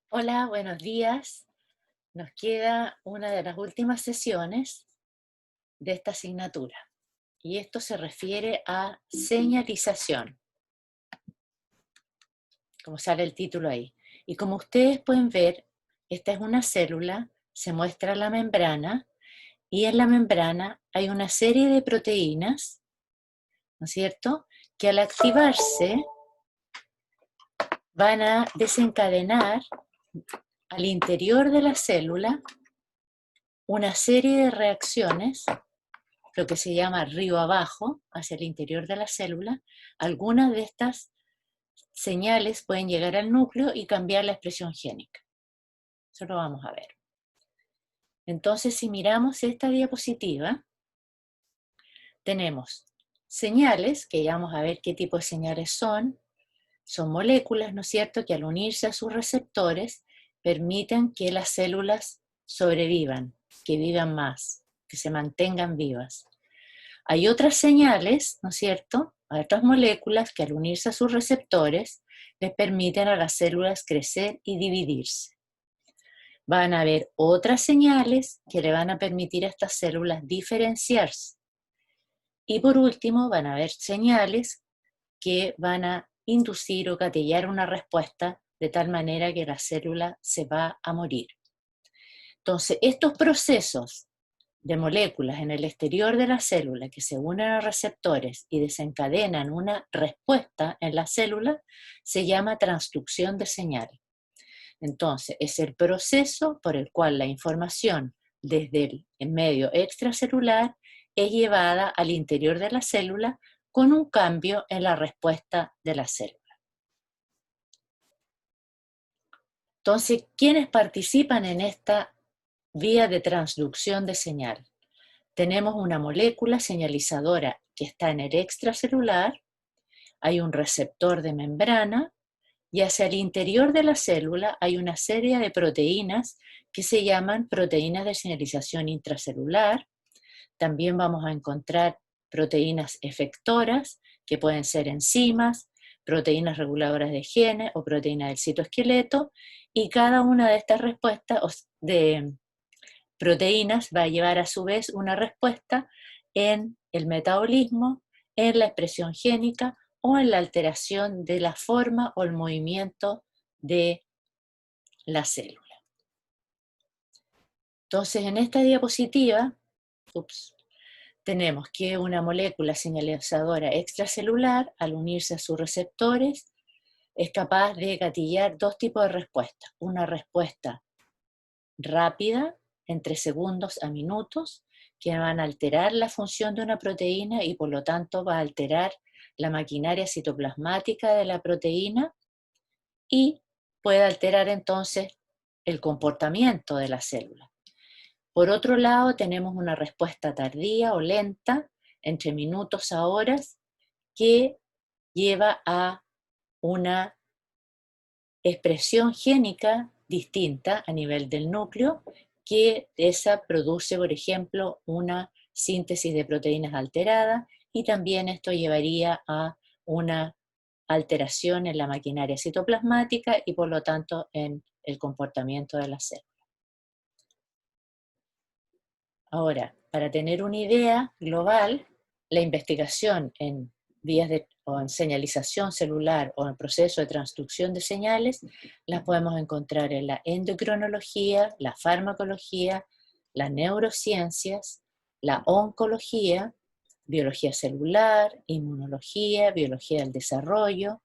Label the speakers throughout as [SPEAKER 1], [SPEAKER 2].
[SPEAKER 1] Hola, buenos días. Nos queda una de las últimas sesiones de esta asignatura y esto se refiere a señalización, como sale el título ahí. Y como ustedes pueden ver, esta es una célula, se muestra la membrana y en la membrana hay una serie de proteínas, ¿no es cierto?, que al activarse van a desencadenar al interior de la célula una serie de reacciones, lo que se llama río abajo, hacia el interior de la célula. Algunas de estas señales pueden llegar al núcleo y cambiar la expresión génica. Eso lo vamos a ver. Entonces, si miramos esta diapositiva, tenemos señales, que ya vamos a ver qué tipo de señales son. Son moléculas, ¿no es cierto?, que al unirse a sus receptores permiten que las células sobrevivan, que vivan más, que se mantengan vivas. Hay otras señales, ¿no es cierto?, hay otras moléculas que al unirse a sus receptores les permiten a las células crecer y dividirse. Van a haber otras señales que le van a permitir a estas células diferenciarse. Y por último, van a haber señales que van a inducir o gatillar una respuesta de tal manera que la célula se va a morir. Entonces, estos procesos de moléculas en el exterior de la célula que se unen a receptores y desencadenan una respuesta en la célula se llama transducción de señal. Entonces, es el proceso por el cual la información desde el medio extracelular es llevada al interior de la célula con un cambio en la respuesta de la célula. Entonces, ¿quiénes participan en esta vía de transducción de señal? Tenemos una molécula señalizadora que está en el extracelular, hay un receptor de membrana y hacia el interior de la célula hay una serie de proteínas que se llaman proteínas de señalización intracelular. También vamos a encontrar proteínas efectoras, que pueden ser enzimas, proteínas reguladoras de genes o proteínas del citoesqueleto, y cada una de estas respuestas de proteínas va a llevar a su vez una respuesta en el metabolismo, en la expresión génica o en la alteración de la forma o el movimiento de la célula. Entonces, en esta diapositiva, tenemos que una molécula señalizadora extracelular, al unirse a sus receptores, es capaz de gatillar dos tipos de respuestas. Una respuesta rápida, entre segundos a minutos, que van a alterar la función de una proteína y por lo tanto va a alterar la maquinaria citoplasmática de la proteína y puede alterar entonces el comportamiento de la célula. Por otro lado, tenemos una respuesta tardía o lenta, entre minutos a horas, que lleva a una expresión génica distinta a nivel del núcleo, que esa produce, por ejemplo, una síntesis de proteínas alterada y también esto llevaría a una alteración en la maquinaria citoplasmática y por lo tanto en el comportamiento de la célula. Ahora, para tener una idea global, la investigación en vías o en señalización celular o en proceso de transducción de señales, las podemos encontrar en la endocrinología, la farmacología, las neurociencias, la oncología, biología celular, inmunología, biología del desarrollo,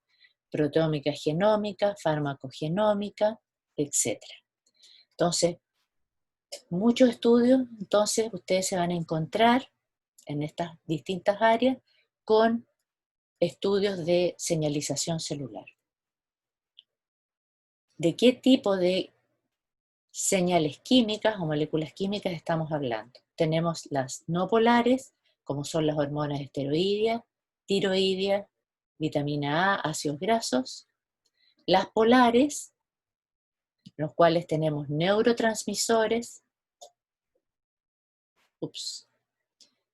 [SPEAKER 1] proteómica genómica, farmacogenómica, etc. Entonces, muchos estudios, entonces ustedes se van a encontrar en estas distintas áreas con estudios de señalización celular. ¿De qué tipo de señales químicas o moléculas químicas estamos hablando? Tenemos las no polares, como son las hormonas esteroideas, tiroideas, vitamina A, ácidos grasos. Las polares, los cuales tenemos neurotransmisores,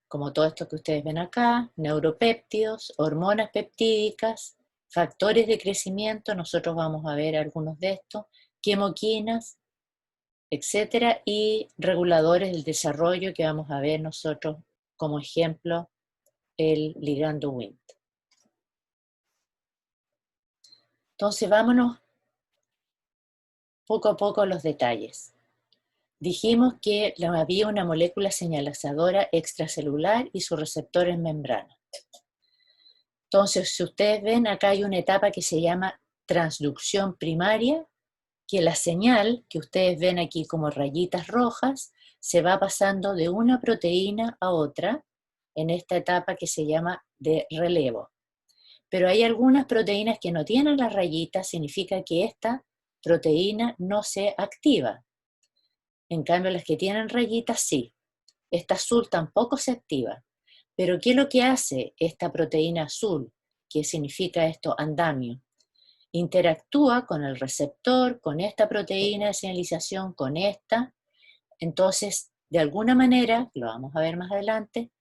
[SPEAKER 1] como todo esto que ustedes ven acá, neuropéptidos, hormonas peptídicas, factores de crecimiento, nosotros vamos a ver algunos de estos, quimoquinas, etcétera, y reguladores del desarrollo que vamos a ver nosotros como ejemplo el ligando Wnt. Entonces vámonos poco a poco a los detalles. Dijimos que había una molécula señalizadora extracelular y su receptor en membrana. Entonces, si ustedes ven, acá hay una etapa que se llama transducción primaria, que la señal que ustedes ven aquí como rayitas rojas se va pasando de una proteína a otra en esta etapa que se llama de relevo. Pero hay algunas proteínas que no tienen las rayitas, significa que esta proteína no se activa. En cambio, las que tienen rayitas sí. Esta azul tampoco se activa. Pero ¿qué es lo que hace esta proteína azul? ¿Qué significa esto? Andamio. Interactúa con el receptor, con esta proteína de señalización, con esta. Entonces, de alguna manera, lo vamos a ver más adelante,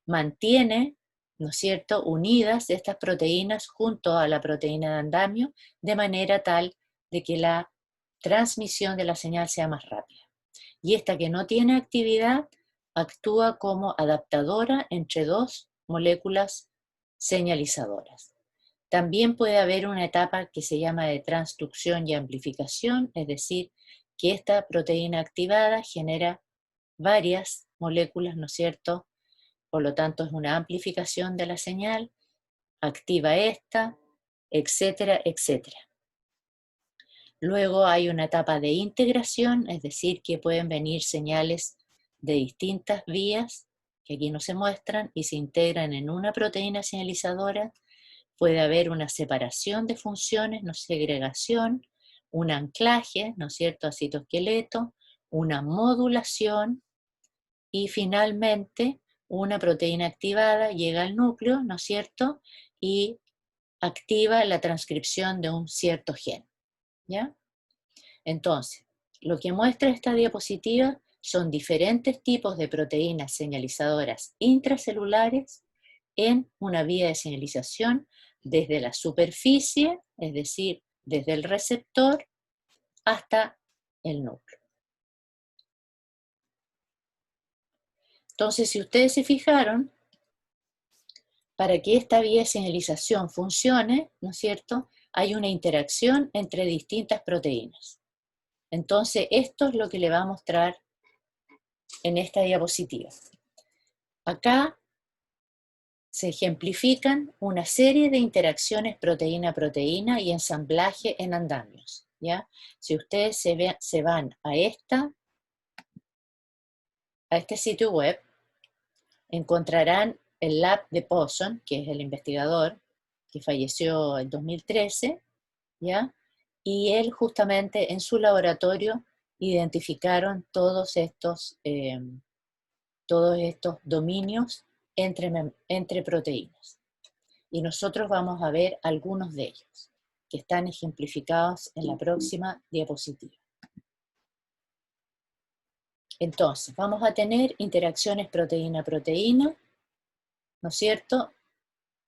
[SPEAKER 1] mantiene, ¿no es cierto?, unidas estas proteínas junto a la proteína de andamio, de manera tal de que la transmisión de la señal sea más rápida. Y esta que no tiene actividad actúa como adaptadora entre dos moléculas señalizadoras. También puede haber una etapa que se llama de transducción y amplificación, es decir, que esta proteína activada genera varias moléculas, ¿no es cierto? Por lo tanto, es una amplificación de la señal, activa esta, etcétera, etcétera. Luego hay una etapa de integración, es decir, que pueden venir señales de distintas vías, que aquí no se muestran, y se integran en una proteína señalizadora. Puede haber una separación de funciones, no segregación, un anclaje, ¿no es cierto?, a citoesqueleto, una modulación, y finalmente una proteína activada llega al núcleo, ¿no es cierto?, y activa la transcripción de un cierto gen, ¿ya? Entonces, lo que muestra esta diapositiva son diferentes tipos de proteínas señalizadoras intracelulares en una vía de señalización desde la superficie, es decir, desde el receptor hasta el núcleo. Entonces, si ustedes se fijaron, para que esta vía de señalización funcione, ¿no es cierto?, hay una interacción entre distintas proteínas. Entonces, esto es lo que le va a mostrar en esta diapositiva. Acá se ejemplifican una serie de interacciones proteína-proteína y ensamblaje en andamios, ¿ya? Si ustedes se van a este sitio web, encontrarán el lab de Poisson, que es el investigador que falleció en 2013, ¿ya? Y él justamente en su laboratorio identificaron todos estos dominios entre proteínas. Y nosotros vamos a ver algunos de ellos, que están ejemplificados en la próxima diapositiva. Entonces, vamos a tener interacciones proteína-proteína, ¿no es cierto?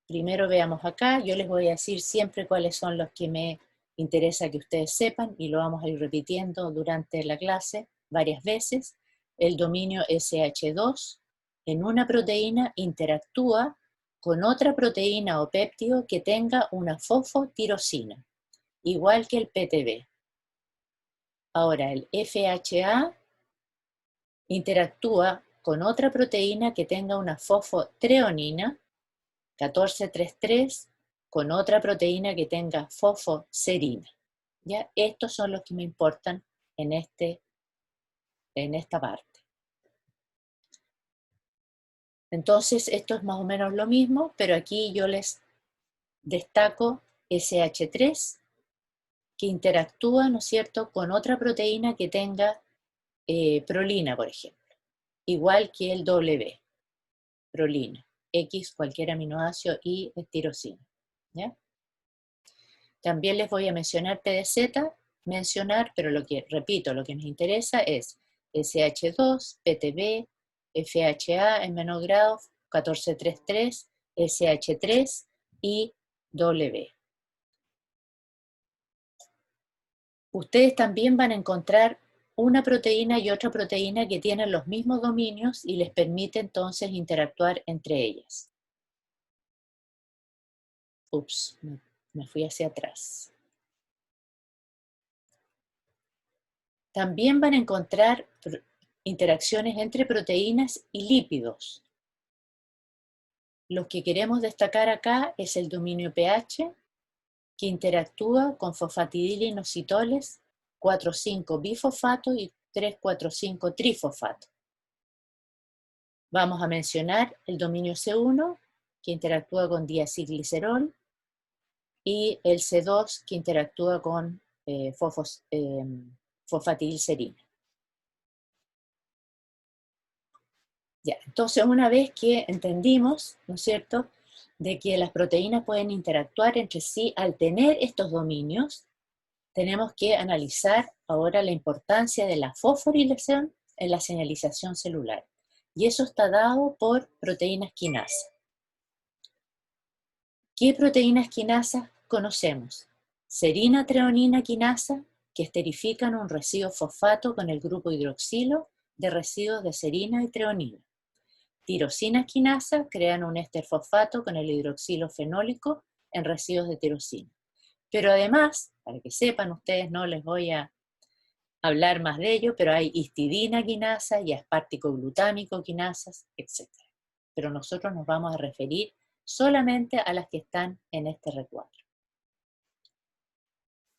[SPEAKER 1] Primero veamos acá, yo les voy a decir siempre cuáles son los que me interesa que ustedes sepan, y lo vamos a ir repitiendo durante la clase varias veces. El dominio SH2 en una proteína interactúa con otra proteína o péptido que tenga una fosfotirosina, igual que el PTB. Ahora, el FHA interactúa con otra proteína que tenga una fosfotreonina, 1433, con otra proteína que tenga fosfoserina. ¿Ya? Estos son los que me importan en esta parte. Entonces, esto es más o menos lo mismo, pero aquí yo les destaco SH3, que interactúa, ¿no es cierto?, con otra proteína que tenga prolina, por ejemplo, igual que el W, prolina, X, cualquier aminoácido, y tirosina, ¿ya? También les voy a mencionar PDZ, pero repito, lo que nos interesa es SH2, PTB, FHA en menor grado, 1433, SH3 y W. Ustedes también van a encontrar una proteína y otra proteína que tienen los mismos dominios y les permite entonces interactuar entre ellas. Ups, me fui hacia atrás. También van a encontrar interacciones entre proteínas y lípidos. Lo que queremos destacar acá es el dominio pH, que interactúa con fosfatidilinositoles 4,5-bifosfato y 3,4,5-trifosfato. Vamos a mencionar el dominio C1, que interactúa con diacilglicerol, y el C2, que interactúa con fosfatidilcerina. Ya, entonces una vez que entendimos, ¿no es cierto?, de que las proteínas pueden interactuar entre sí al tener estos dominios, tenemos que analizar ahora la importancia de la fosforilación en la señalización celular. Y eso está dado por proteínas quinasas. ¿Qué proteínas quinasas conocemos? Serina treonina quinasa, que esterifican un residuo fosfato con el grupo hidroxilo de residuos de serina y treonina. Tirosina quinasa crean un éster fosfato con el hidroxilo fenólico en residuos de tirosina. Pero además, para que sepan ustedes, no les voy a hablar más de ello, pero hay histidina quinasa y aspartico glutámico quinasas, etc. Pero nosotros nos vamos a referir solamente a las que están en este recuadro.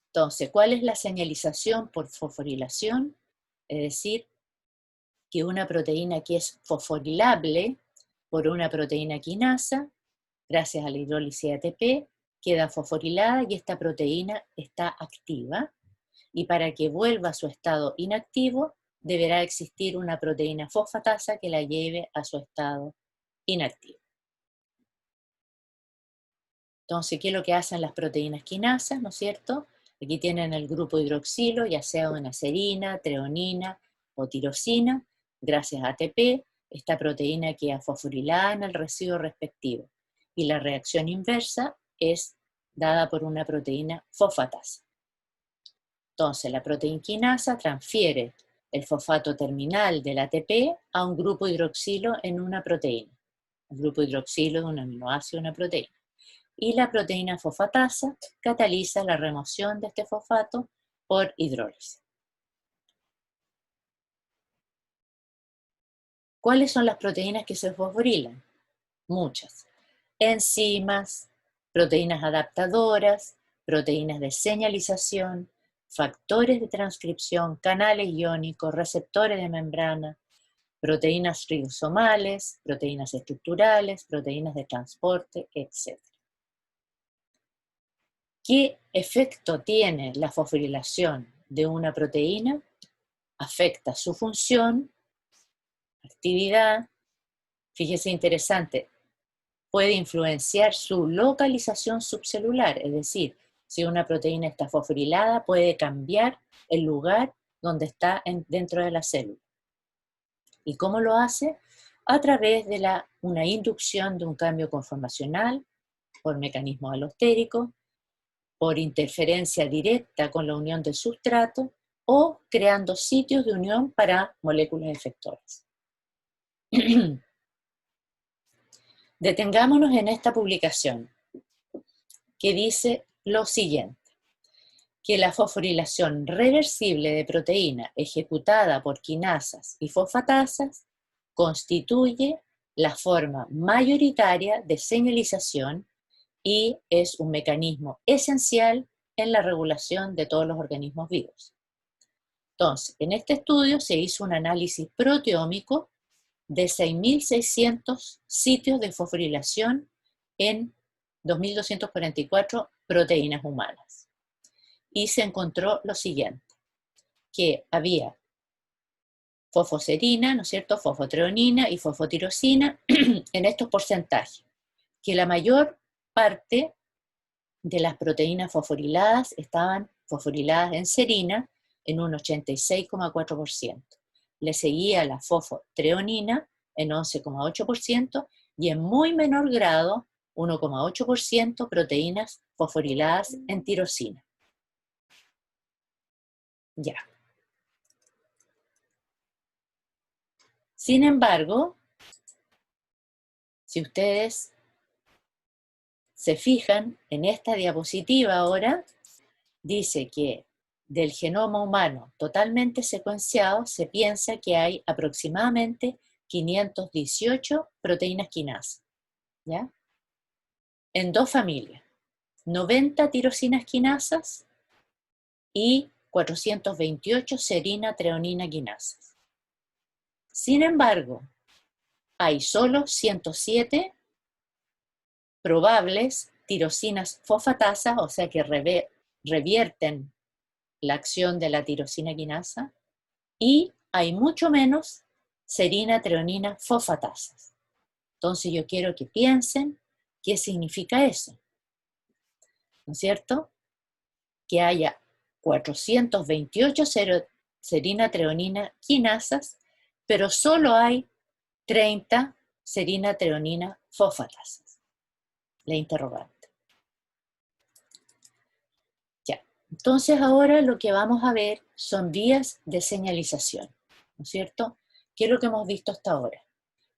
[SPEAKER 1] Entonces, ¿cuál es la señalización por fosforilación? Es decir, que una proteína que es fosforilable por una proteína quinasa, gracias a la hidrólisis de ATP, queda fosforilada y esta proteína está activa. Y para que vuelva a su estado inactivo, deberá existir una proteína fosfatasa que la lleve a su estado inactivo. Entonces, ¿qué es lo que hacen las proteínas quinasas, no es cierto? Aquí tienen el grupo hidroxilo, ya sea una serina, treonina o tirosina. Gracias a ATP, esta proteína queda fosforilada en el residuo respectivo. Y la reacción inversa es dada por una proteína fosfatasa. Entonces, la proteína quinasa transfiere el fosfato terminal del ATP a un grupo hidroxilo en una proteína. El grupo hidroxilo de un aminoácido en una proteína. Y la proteína fosfatasa cataliza la remoción de este fosfato por hidrólisis. ¿Cuáles son las proteínas que se fosforilan? Muchas. Enzimas, proteínas adaptadoras, proteínas de señalización, factores de transcripción, canales iónicos, receptores de membrana, proteínas ribosomales, proteínas estructurales, proteínas de transporte, etc. ¿Qué efecto tiene la fosforilación de una proteína? Afecta su función, actividad, fíjese interesante, puede influenciar su localización subcelular, es decir, si una proteína está fosforilada, puede cambiar el lugar donde está dentro de la célula. ¿Y cómo lo hace? A través de una inducción de un cambio conformacional por mecanismo alostérico, por interferencia directa con la unión del sustrato o creando sitios de unión para moléculas efectoras. Detengámonos en esta publicación que dice lo siguiente, que la fosforilación reversible de proteína ejecutada por quinasas y fosfatasas constituye la forma mayoritaria de señalización y es un mecanismo esencial en la regulación de todos los organismos vivos. Entonces, en este estudio se hizo un análisis proteómico de 6.600 sitios de fosforilación en 2.244 proteínas humanas. Y se encontró lo siguiente, que había fosfoserina, ¿no es cierto?, fosfotreonina y fosfotirosina en estos porcentajes, que la mayor parte de las proteínas fosforiladas estaban fosforiladas en serina en un 86,4%. Le seguía la fosfotreonina en 11,8% y en muy menor grado, 1,8% proteínas fosforiladas en tirosina. Ya. Sin embargo, si ustedes se fijan en esta diapositiva ahora, dice que del genoma humano totalmente secuenciado se piensa que hay aproximadamente 518 proteínas quinasas, ¿ya? En dos familias, 90 tirosinas quinasas y 428 serina treonina quinasas. Sin embargo, hay solo 107 probables tirosinas fosfatasas, o sea que revierten la acción de la tirosina quinasa, y hay mucho menos serina treonina fosfatasas. Entonces yo quiero que piensen qué significa eso, ¿no es cierto? Que haya 428 serina treonina quinasas, pero solo hay 30 serina treonina fosfatasas. La interrogante. Ya. Entonces ahora lo que vamos a ver son vías de señalización, ¿no es cierto? ¿Qué es lo que hemos visto hasta ahora?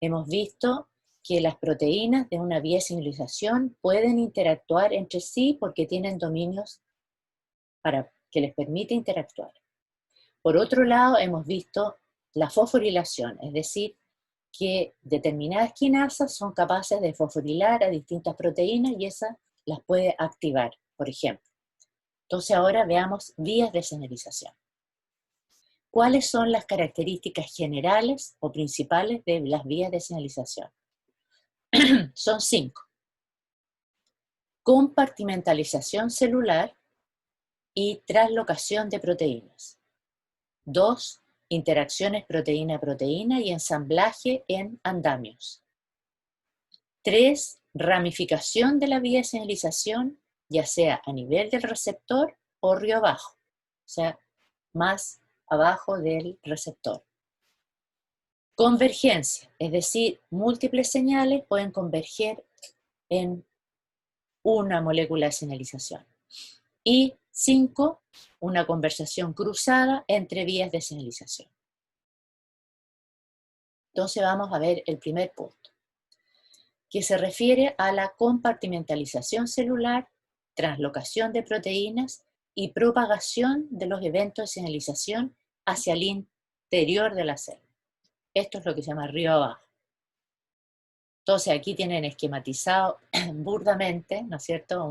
[SPEAKER 1] Hemos visto que las proteínas de una vía de señalización pueden interactuar entre sí porque tienen dominios que les permite interactuar. Por otro lado, hemos visto la fosforilación, es decir, que determinadas quinasas son capaces de fosforilar a distintas proteínas y esas las puede activar, por ejemplo. Entonces ahora veamos vías de señalización. ¿Cuáles son las características generales o principales de las vías de señalización? Son 5. Compartimentalización celular y translocación de proteínas. 2. Interacciones proteína-proteína y ensamblaje en andamios. 3. Ramificación de la vía de señalización, ya sea a nivel del receptor o río abajo, o sea, más abajo del receptor. Convergencia, es decir, múltiples señales pueden converger en una molécula de señalización. Y 5, una conversación cruzada entre vías de señalización. Entonces vamos a ver el primer punto, que se refiere a la compartimentalización celular, translocación de proteínas y propagación de los eventos de señalización hacia el interior de la célula. Esto es lo que se llama río abajo. Entonces aquí tienen esquematizado burdamente, ¿no es cierto?,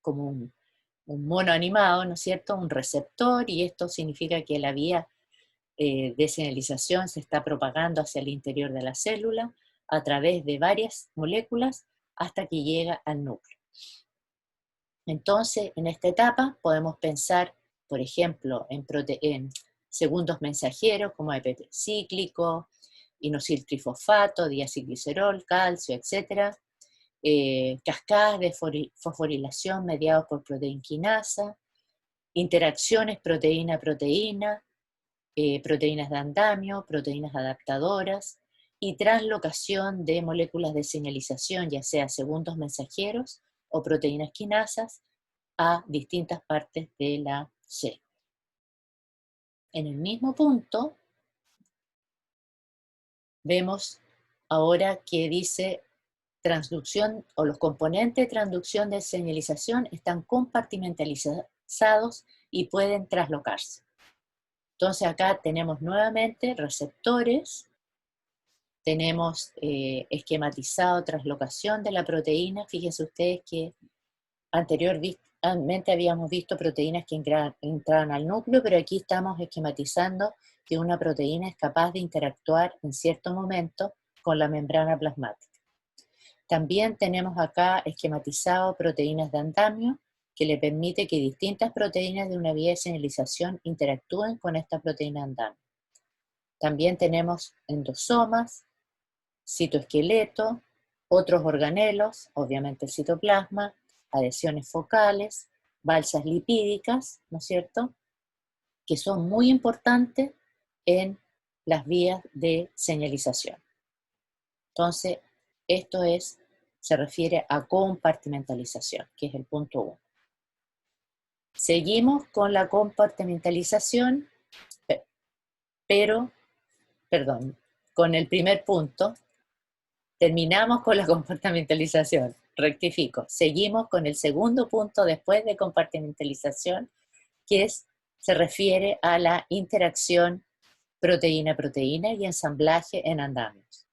[SPEAKER 1] como un mono animado, ¿no es cierto?, un receptor, y esto significa que la vía de señalización se está propagando hacia el interior de la célula a través de varias moléculas hasta que llega al núcleo. Entonces, en esta etapa podemos pensar, por ejemplo, en segundos mensajeros como EPP cíclico, inositrilfosfato, diacilglicerol, calcio, etc. Cascadas de fosforilación mediados por proteína quinasa, interacciones proteína-proteína, proteínas de andamio, proteínas adaptadoras y translocación de moléculas de señalización, ya sea segundos mensajeros o proteínas quinasas, a distintas partes de la célula. En el mismo punto, vemos ahora que dice transducción, o los componentes de transducción de señalización están compartimentalizados y pueden traslocarse. Entonces acá tenemos nuevamente receptores, tenemos esquematizado translocación de la proteína. Fíjense ustedes que anteriormente habíamos visto proteínas que entraban al núcleo, pero aquí estamos esquematizando que una proteína es capaz de interactuar en cierto momento con la membrana plasmática. También tenemos acá esquematizado proteínas de andamio, que le permite que distintas proteínas de una vía de señalización interactúen con esta proteína de andamio. También tenemos endosomas, citoesqueleto, otros organelos, obviamente el citoplasma, adhesiones focales, balsas lipídicas, ¿no es cierto?, que son muy importantes en las vías de señalización. Entonces, esto se refiere a compartimentalización, que es el punto 1. Seguimos con la compartimentalización, con el primer punto, terminamos con la compartimentalización, rectifico, seguimos con el segundo punto después de compartimentalización, que se refiere a la interacción proteína-proteína y ensamblaje en andamios.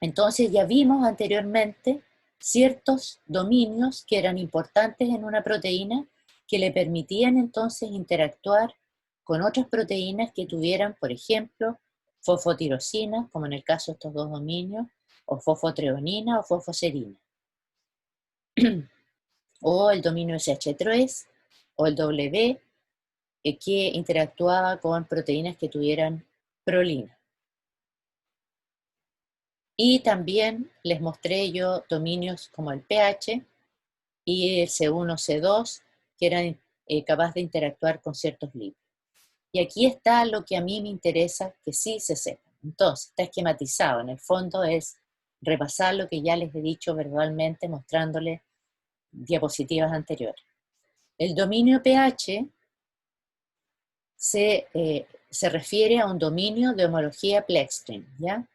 [SPEAKER 1] Entonces ya vimos anteriormente ciertos dominios que eran importantes en una proteína que le permitían entonces interactuar con otras proteínas que tuvieran, por ejemplo, fosfotirosina, como en el caso de estos dos dominios, o fosfotreonina o fosfoserina. O el dominio SH3 o el W, que interactuaba con proteínas que tuvieran prolina. Y también les mostré yo dominios como el pH y el C1, C2, que eran capaces de interactuar con ciertos lípidos. Y aquí está lo que a mí me interesa que sí se sepa. Entonces, está esquematizado. En el fondo es repasar lo que ya les he dicho verbalmente, mostrándoles diapositivas anteriores. El dominio pH se refiere a un dominio de homología Plexstream, ¿ya?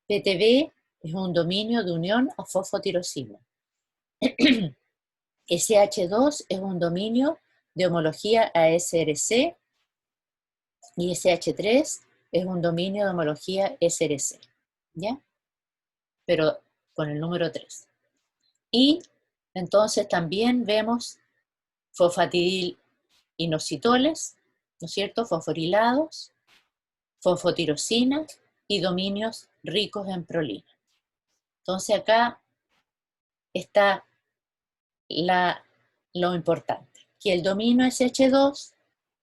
[SPEAKER 1] PTB es un dominio de unión a fosfotirosina. SH2 es un dominio de homología a SRC y SH3 es un dominio de homología SRC, ¿ya? Pero con el número 3. Y entonces también vemos fosfatidilinositoles, ¿no es cierto? Fosforilados, fosfotirosina y dominios ricos en prolina. Entonces acá está lo importante, que el dominio SH2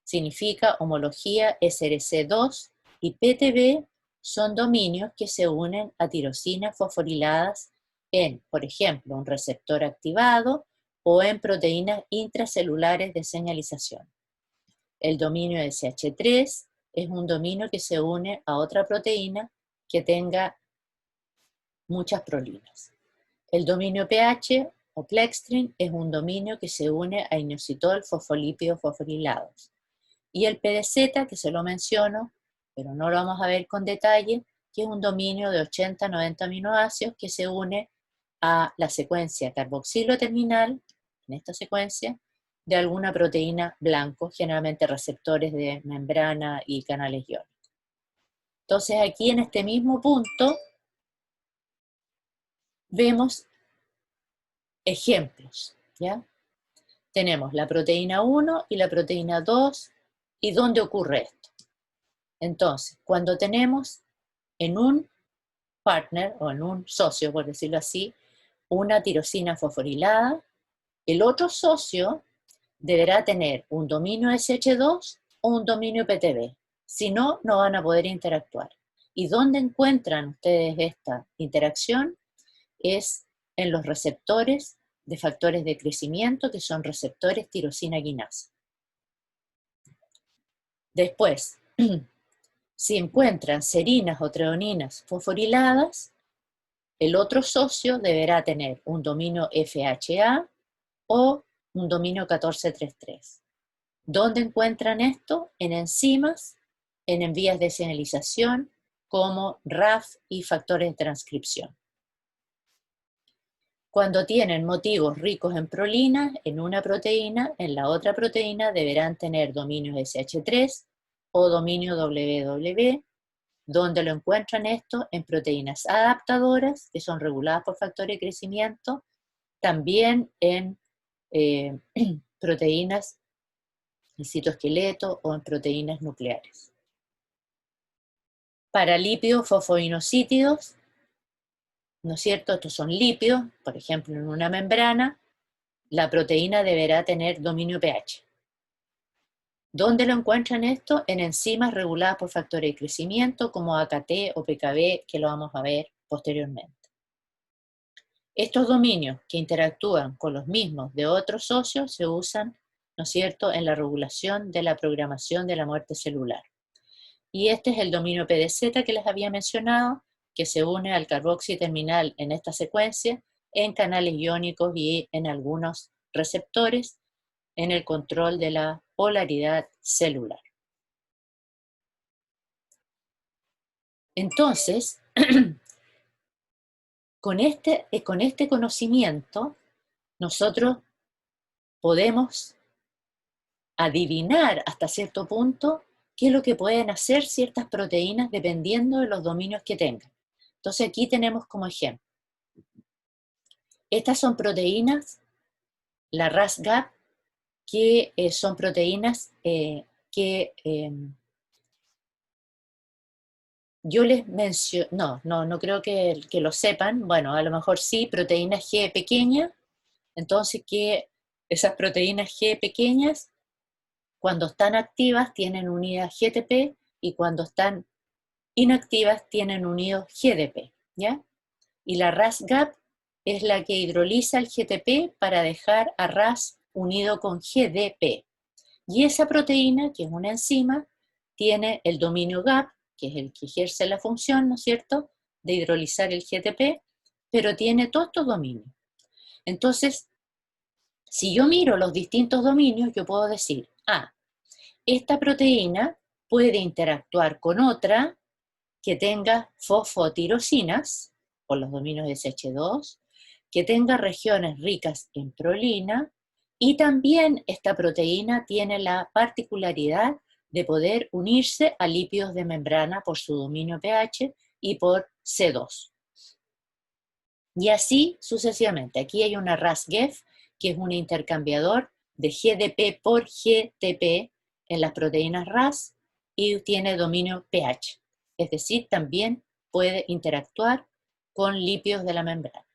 [SPEAKER 1] significa homología SRC2 y PTB son dominios que se unen a tirosinas fosforiladas en, por ejemplo, un receptor activado o en proteínas intracelulares de señalización. El dominio SH3 es un dominio que se une a otra proteína que tenga muchas prolinas. El dominio pH o Plexstream es un dominio que se une a inositol fosfolípidos fosforilados. Y el PDZ, que se lo menciono, pero no lo vamos a ver con detalle, que es un dominio de 80-90 aminoácidos que se une a la secuencia carboxilo terminal, en esta secuencia, de alguna proteína blanco, generalmente receptores de membrana y canales iónicos. Entonces aquí en este mismo punto vemos ejemplos, ¿ya? Tenemos la proteína 1 y la proteína 2, ¿y dónde ocurre esto? Entonces, cuando tenemos en un partner o en un socio, por decirlo así, una tirosina fosforilada, el otro socio deberá tener un dominio SH2 o un dominio PTB. Si no, no van a poder interactuar. ¿Y dónde encuentran ustedes esta interacción? Es en los receptores de factores de crecimiento, que son receptores tirosina quinasa. Después, si encuentran serinas o treoninas fosforiladas, el otro socio deberá tener un dominio FHA o un dominio 1433. ¿Dónde encuentran esto? En enzimas, en vías de señalización, como RAF y factores de transcripción. Cuando tienen motivos ricos en prolinas en una proteína, en la otra proteína deberán tener dominios SH3 o dominio WW. ¿Dónde lo encuentran esto? En proteínas adaptadoras, que son reguladas por factores de crecimiento, también en proteínas en citoesqueleto o en proteínas nucleares. Para lípidos fosfoinosítidos, ¿no es cierto? Estos son lípidos, por ejemplo, en una membrana, la proteína deberá tener dominio pH. ¿Dónde lo encuentran esto? En enzimas reguladas por factores de crecimiento como AKT o PKB, que lo vamos a ver posteriormente. Estos dominios que interactúan con los mismos de otros socios se usan, ¿no es cierto?, en la regulación de la programación de la muerte celular. Y este es el dominio PDZ que les había mencionado, que se une al carboxi terminal en esta secuencia, en canales iónicos y en algunos receptores, en el control de la polaridad celular. Entonces, con este conocimiento, nosotros podemos adivinar hasta cierto punto qué es lo que pueden hacer ciertas proteínas dependiendo de los dominios que tengan. Entonces aquí tenemos como ejemplo, estas son proteínas, la RAS-GAP, que son proteínas que yo les menciono, no creo que lo sepan, bueno, a lo mejor sí, proteínas G pequeñas, entonces que esas proteínas G pequeñas, cuando están activas tienen unidad GTP y cuando están inactivas tienen unidos GDP, ¿ya? Y la RAS-GAP es la que hidroliza el GTP para dejar a RAS unido con GDP. Y esa proteína, que es una enzima, tiene el dominio GAP, que es el que ejerce la función, ¿no es cierto?, de hidrolizar el GTP, pero tiene todos estos dominios. Entonces, si yo miro los distintos dominios, yo puedo decir, esta proteína puede interactuar con otra que tenga fosfotirosinas, por los dominios SH2, que tenga regiones ricas en prolina, y también esta proteína tiene la particularidad de poder unirse a lípidos de membrana por su dominio pH y por C2. Y así sucesivamente. Aquí hay una RAS-GEF, que es un intercambiador de GDP por GTP en las proteínas RAS y tiene dominio pH. Es decir, también puede interactuar con lípidos de la membrana.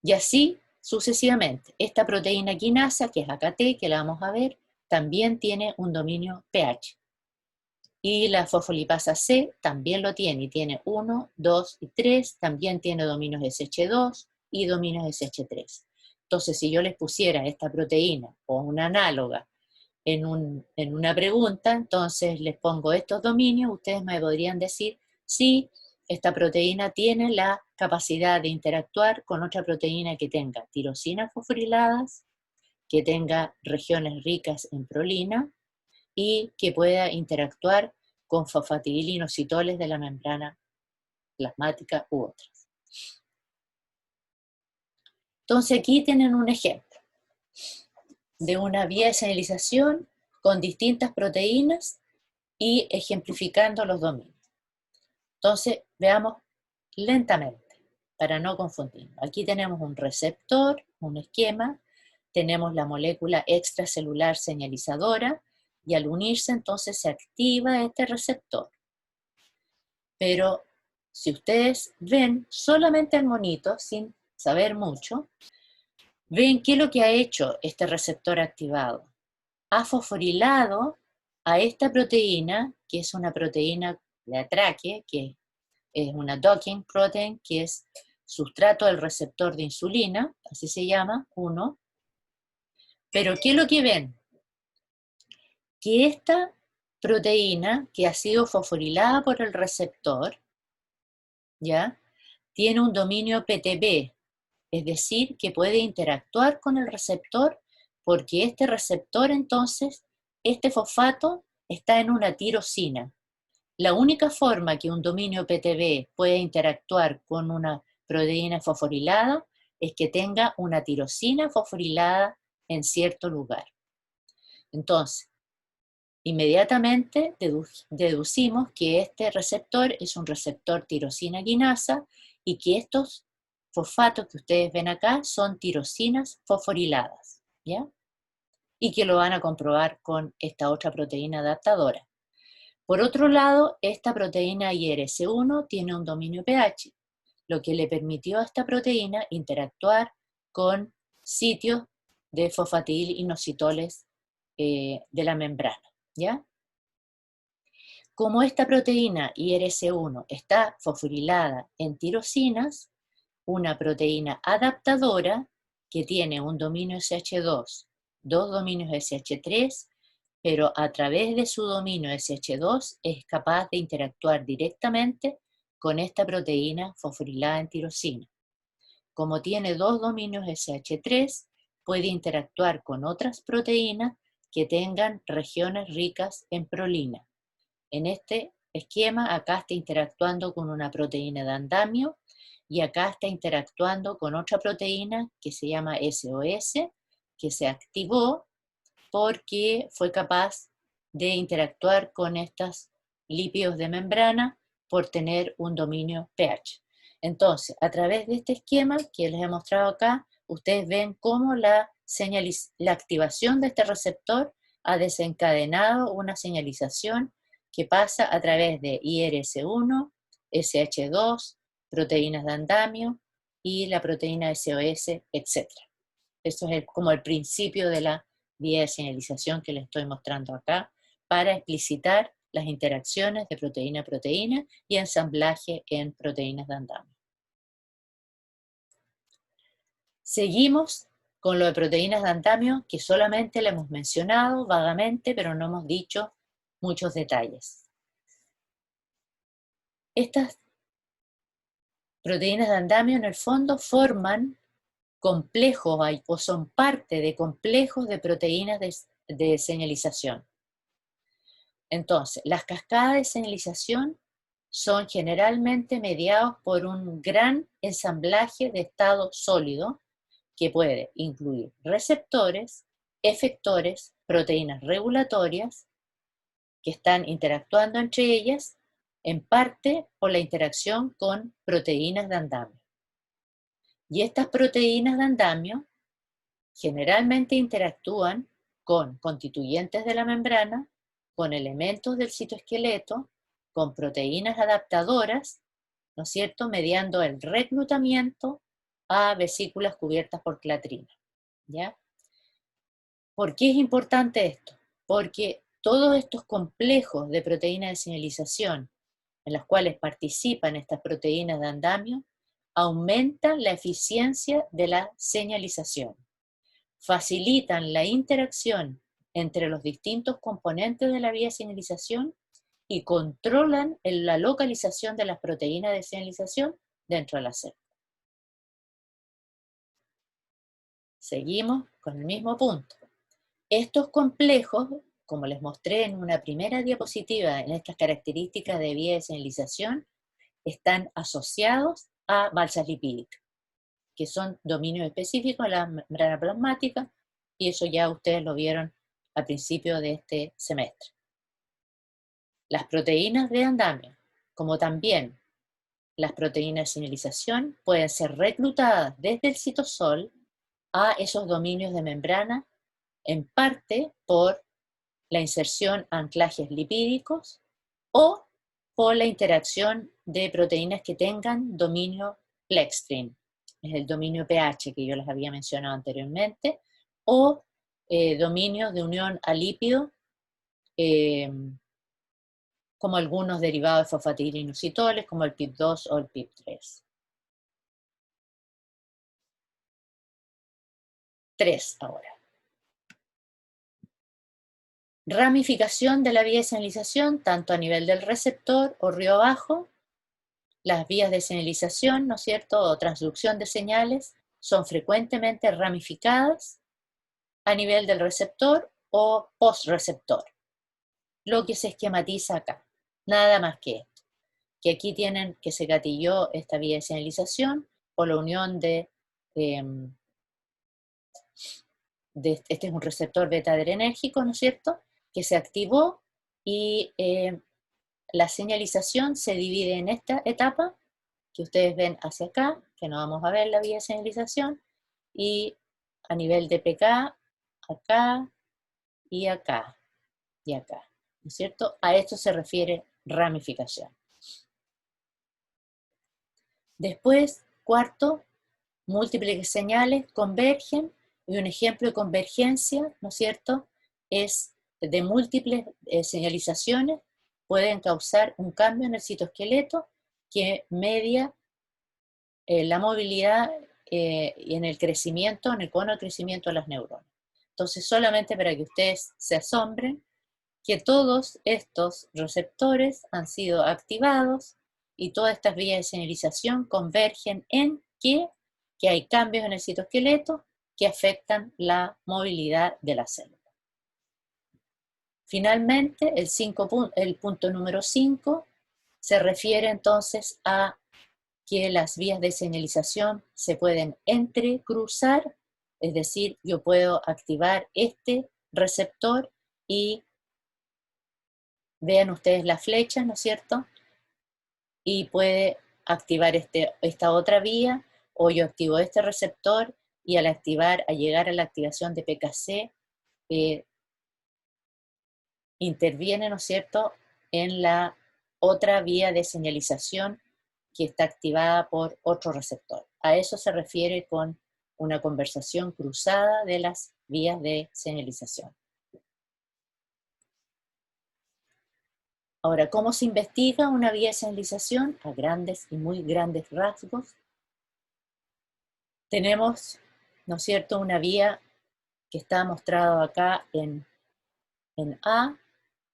[SPEAKER 1] Y así sucesivamente. Esta proteína quinasa, que es AKT, que la vamos a ver, también tiene un dominio pH. Y la fosfolipasa C también lo tiene, y tiene 1, 2 y 3, también tiene dominios SH2 y dominios SH3. Entonces, si yo les pusiera esta proteína o una análoga en una pregunta, entonces les pongo estos dominios, ustedes me podrían decir si esta proteína tiene la capacidad de interactuar con otra proteína que tenga tirosinas fosforiladas, que tenga regiones ricas en prolina y que pueda interactuar con fosfatidilinositoles de la membrana plasmática u otras. Entonces aquí tienen un ejemplo de una vía de señalización con distintas proteínas y ejemplificando los dominios. Entonces, veamos lentamente, para no confundirnos. Aquí tenemos un receptor, un esquema, tenemos la molécula extracelular señalizadora, y al unirse entonces se activa este receptor. Pero si ustedes ven solamente el monito, sin saber mucho, ven qué es lo que ha hecho este receptor activado. Ha fosforilado a esta proteína, que es una proteína de atraque, que es una docking protein, que es sustrato del receptor de insulina, así se llama, 1. Pero ¿qué es lo que ven? Que esta proteína, que ha sido fosforilada por el receptor, ¿ya?, tiene un dominio PTB, es decir, que puede interactuar con el receptor, porque este receptor entonces, este fosfato, está en una tirosina. La única forma que un dominio PTB puede interactuar con una proteína fosforilada es que tenga una tirosina fosforilada en cierto lugar. Entonces, inmediatamente deducimos que este receptor es un receptor tirosina quinasa y que estos fosfatos que ustedes ven acá son tirosinas fosforiladas, ¿ya? Y que lo van a comprobar con esta otra proteína adaptadora. Por otro lado, esta proteína IRS1 tiene un dominio pH, lo que le permitió a esta proteína interactuar con sitios de fosfatidilinositoles de la membrana, ¿ya? Como esta proteína IRS1 está fosforilada en tirosinas, una proteína adaptadora que tiene un dominio SH2, dos dominios SH3, pero a través de su dominio SH2 es capaz de interactuar directamente con esta proteína fosforilada en tirosina. Como tiene dos dominios SH3, puede interactuar con otras proteínas que tengan regiones ricas en prolina. En este esquema, acá está interactuando con una proteína de andamio y acá está interactuando con otra proteína que se llama SOS, que se activó porque fue capaz de interactuar con estos lípidos de membrana por tener un dominio pH. Entonces, a través de este esquema que les he mostrado acá, ustedes ven cómo la activación de este receptor ha desencadenado una señalización que pasa a través de IRS1, SH2, proteínas de andamio y la proteína SOS, etc. Eso es como el principio de la vía de señalización que les estoy mostrando acá para explicitar las interacciones de proteína a proteína y ensamblaje en proteínas de andamio. Seguimos con lo de proteínas de andamio, que solamente le hemos mencionado vagamente, pero no hemos dicho muchos detalles. Estas proteínas de andamio en el fondo forman complejos o son parte de complejos de proteínas de señalización. Entonces, las cascadas de señalización son generalmente mediados por un gran ensamblaje de estado sólido que puede incluir receptores, efectores, proteínas regulatorias que están interactuando entre ellas, en parte por la interacción con proteínas de andamio. Y estas proteínas de andamio generalmente interactúan con constituyentes de la membrana, con elementos del citoesqueleto, con proteínas adaptadoras, ¿no es cierto?, mediando el reclutamiento a vesículas cubiertas por clatrina, ¿ya? ¿Por qué es importante esto? Porque todos estos complejos de proteínas de señalización en las cuales participan estas proteínas de andamio aumentan la eficiencia de la señalización, facilitan la interacción entre los distintos componentes de la vía de señalización y controlan la localización de las proteínas de señalización dentro de la célula. Seguimos con el mismo punto. Estos complejos, como les mostré en una primera diapositiva en estas características de vía de señalización, están asociados a balsas lipídicas, que son dominios específicos de la membrana plasmática, y eso ya ustedes lo vieron al principio de este semestre. Las proteínas de andamio, como también las proteínas de señalización, pueden ser reclutadas desde el citosol a esos dominios de membrana, en parte por la inserción a anclajes lipídicos o por la interacción de proteínas que tengan dominio plextrin, es el dominio pH que yo les había mencionado anteriormente, o dominios de unión a lípido, como algunos derivados de fosfatidilinositoles, como el PIP2 o el PIP3. 3 ahora. Ramificación de la vía de señalización, tanto a nivel del receptor o río abajo. Las vías de señalización, ¿no es cierto?, o transducción de señales, son frecuentemente ramificadas a nivel del receptor o postreceptor. Lo que se esquematiza acá, nada más que esto. Que aquí tienen que se gatilló esta vía de señalización por la unión este es un receptor beta-adrenérgico, ¿no es cierto?, que se activó y la señalización se divide en esta etapa que ustedes ven hacia acá, que no vamos a ver la vía de señalización, y a nivel de PK, acá y acá y acá, ¿no es cierto? A esto se refiere ramificación. Después, cuarto, múltiples señales convergen, y un ejemplo de convergencia, ¿no es cierto?, es de múltiples señalizaciones, pueden causar un cambio en el citoesqueleto que media la movilidad y en el crecimiento, en el cono de crecimiento de las neuronas. Entonces, solamente para que ustedes se asombren que todos estos receptores han sido activados y todas estas vías de señalización convergen en que hay cambios en el citoesqueleto que afectan la movilidad de la célula. Finalmente, el punto número 5 se refiere entonces a que las vías de señalización se pueden entrecruzar, es decir, yo puedo activar este receptor y vean ustedes la flecha, ¿no es cierto? Y puede activar esta otra vía, o yo activo este receptor y al llegar a la activación de PKC, interviene, ¿no es cierto?, en la otra vía de señalización que está activada por otro receptor. A eso se refiere con una conversación cruzada de las vías de señalización. Ahora, ¿cómo se investiga una vía de señalización? A grandes y muy grandes rasgos. Tenemos, ¿no es cierto?, una vía que está mostrado acá en A.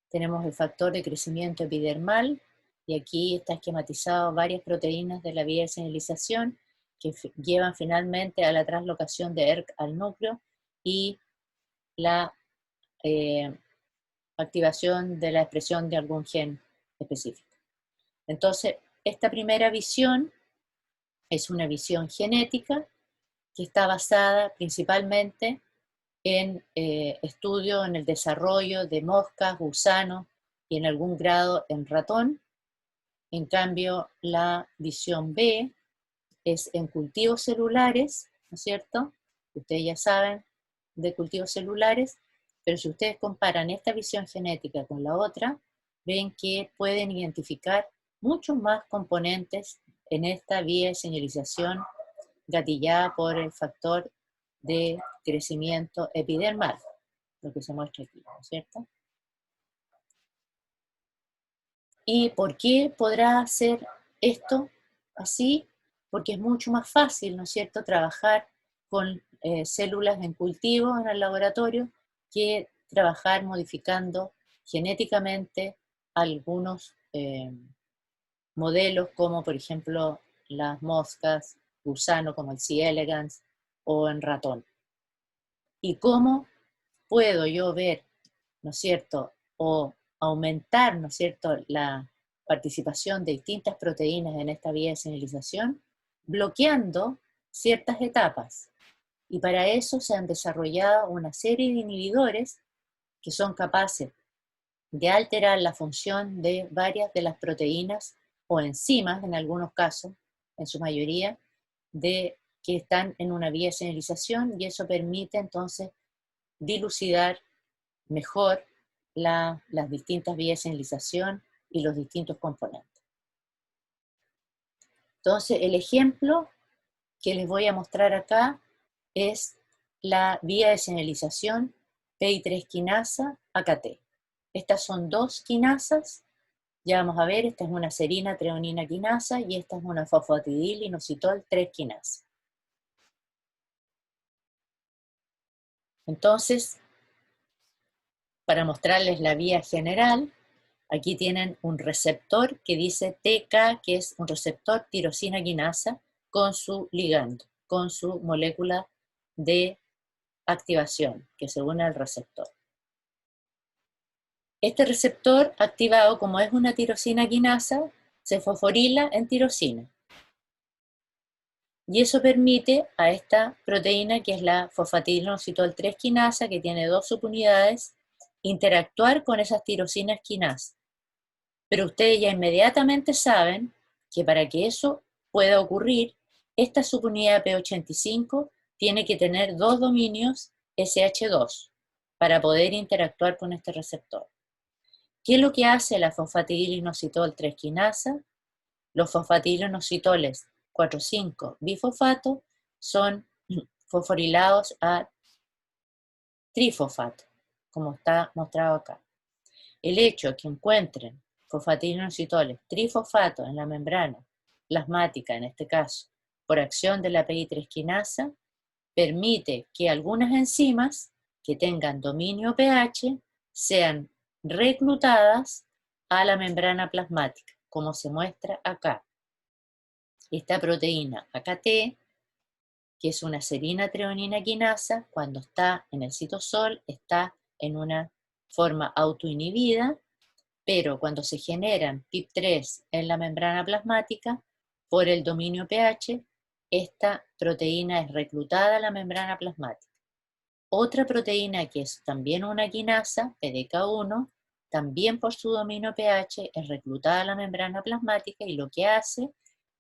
[SPEAKER 1] Tenemos el factor de crecimiento epidermal, y aquí está esquematizado varias proteínas de la vía de señalización que llevan finalmente a la translocación de ERK al núcleo y la activación de la expresión de algún gen específico. Entonces, esta primera visión es una visión genética que está basada principalmente en estudio en el desarrollo de moscas, gusanos y en algún grado en ratón. En cambio, la visión B es en cultivos celulares, ¿no es cierto? Ustedes ya saben de cultivos celulares, pero si ustedes comparan esta visión genética con la otra, ven que pueden identificar muchos más componentes en esta vía de señalización gatillada por el factor de crecimiento epidermal, lo que se muestra aquí, ¿no es cierto? ¿Y por qué podrá hacer esto así? Porque es mucho más fácil, ¿no es cierto?, trabajar con células en cultivo en el laboratorio que trabajar modificando genéticamente algunos modelos, como por ejemplo las moscas, gusano como el C. elegans o en ratón. ¿Y cómo puedo yo ver, ¿no es cierto?, o aumentar, ¿no es cierto?, la participación de distintas proteínas en esta vía de señalización, bloqueando ciertas etapas. Y para eso se han desarrollado una serie de inhibidores que son capaces de alterar la función de varias de las proteínas o enzimas, en algunos casos, en su mayoría, que están en una vía de señalización, y eso permite entonces dilucidar mejor las distintas vías de señalización y los distintos componentes. Entonces, el ejemplo que les voy a mostrar acá es la vía de señalización PI3 quinasa AKT. Estas son dos quinasas, ya vamos a ver, esta es una serina treonina quinasa y esta es una fosfatidil inositol 3 quinasa. Entonces, para mostrarles la vía general, aquí tienen un receptor que dice TK, que es un receptor tirosina quinasa con su ligando, con su molécula de activación, que se une al receptor. Este receptor activado, como es una tirosina quinasa, se fosforila en tirosina. Y eso permite a esta proteína, que es la fosfatidilinositol 3 quinasa, que tiene dos subunidades, interactuar con esas tirosinas quinasas. Pero ustedes ya inmediatamente saben que para que eso pueda ocurrir, esta subunidad P85 tiene que tener dos dominios SH2 para poder interactuar con este receptor. ¿Qué es lo que hace la fosfatidilinositol 3 quinasa? Los fosfatidilinositoles 4,5 bifosfato son fosforilados a trifosfato, como está mostrado acá. El hecho de que encuentren fosfatidilinositoles trifosfato en la membrana plasmática, en este caso, por acción de la PI3 quinasa, permite que algunas enzimas que tengan dominio pH sean reclutadas a la membrana plasmática, como se muestra acá. Esta proteína AKT que es una serina treonina quinasa, cuando está en el citosol está en una forma autoinhibida, pero cuando se generan PIP3 en la membrana plasmática, por el dominio pH, esta proteína es reclutada a la membrana plasmática. Otra proteína que es también una quinasa, PDK1, también por su dominio pH es reclutada a la membrana plasmática y lo que hace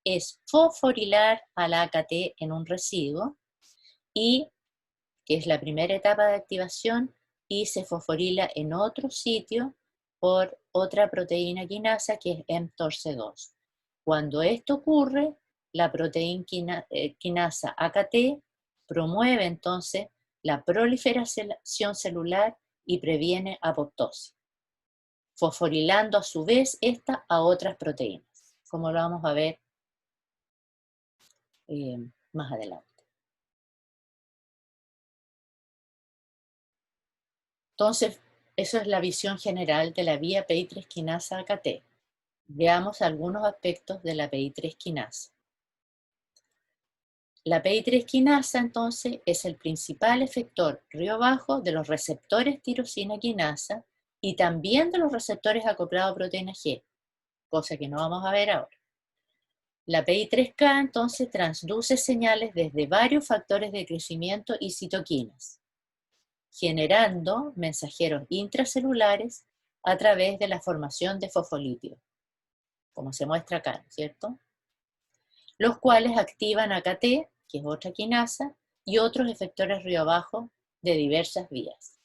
[SPEAKER 1] es fosforilar a la AKT en un residuo, y que es la primera etapa de activación, y se fosforila en otro sitio por otra proteína quinasa que es mTORC2. Cuando esto ocurre, la proteína quinasa AKT promueve entonces la proliferación celular y previene apoptosis, fosforilando a su vez esta a otras proteínas, como lo vamos a ver más adelante. Entonces, eso es la visión general de la vía PI3 quinasa AKT. Veamos algunos aspectos de la PI3 quinasa. La PI3 quinasa, entonces, es el principal efector río-bajo de los receptores tirosina quinasa y también de los receptores acoplados a proteína G, cosa que no vamos a ver ahora. La PI3K, entonces, transduce señales desde varios factores de crecimiento y citoquinas, generando mensajeros intracelulares a través de la formación de fosfolípidos, como se muestra acá, ¿cierto? Los cuales activan AKT, que es otra quinasa, y otros efectores río abajo de diversas vías.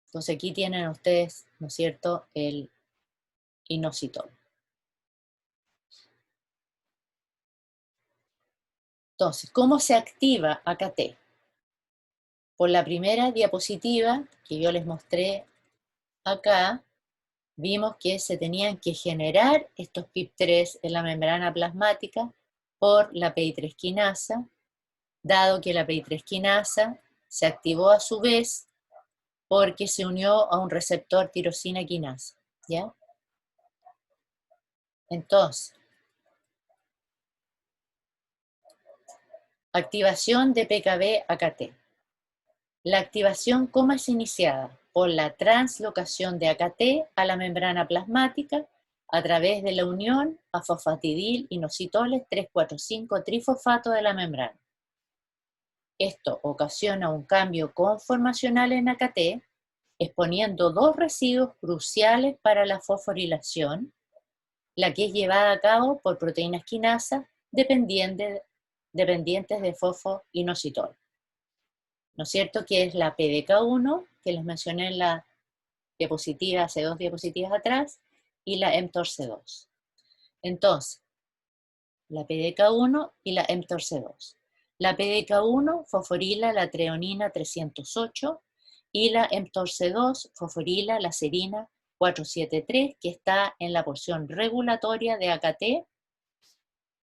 [SPEAKER 1] Entonces aquí tienen ustedes, ¿no es cierto?, el inositol. Entonces, ¿cómo se activa AKT? Por la primera diapositiva que yo les mostré acá, vimos que se tenían que generar estos PIP3 en la membrana plasmática por la PI3 quinasa, dado que la PI3 quinasa se activó a su vez porque se unió a un receptor tirosina quinasa, ¿ya? Entonces, activación de PKB-AKT. La activación, ¿cómo es iniciada? Por la translocación de AKT a la membrana plasmática a través de la unión a fosfatidil inositoles 3,4,5 trifosfato de la membrana. Esto ocasiona un cambio conformacional en AKT, exponiendo dos residuos cruciales para la fosforilación, la que es llevada a cabo por proteínas quinasas dependientes de fosfoinositol. ¿No es cierto? Que es la PDK1, que les mencioné en la diapositiva, hace 2 diapositivas atrás, y la mTORC2. Entonces, la PDK1 y la mTORC2. La PDK1 fosforila la treonina 308 y la mTORC2 fosforila la serina 473, que está en la porción regulatoria de AKT,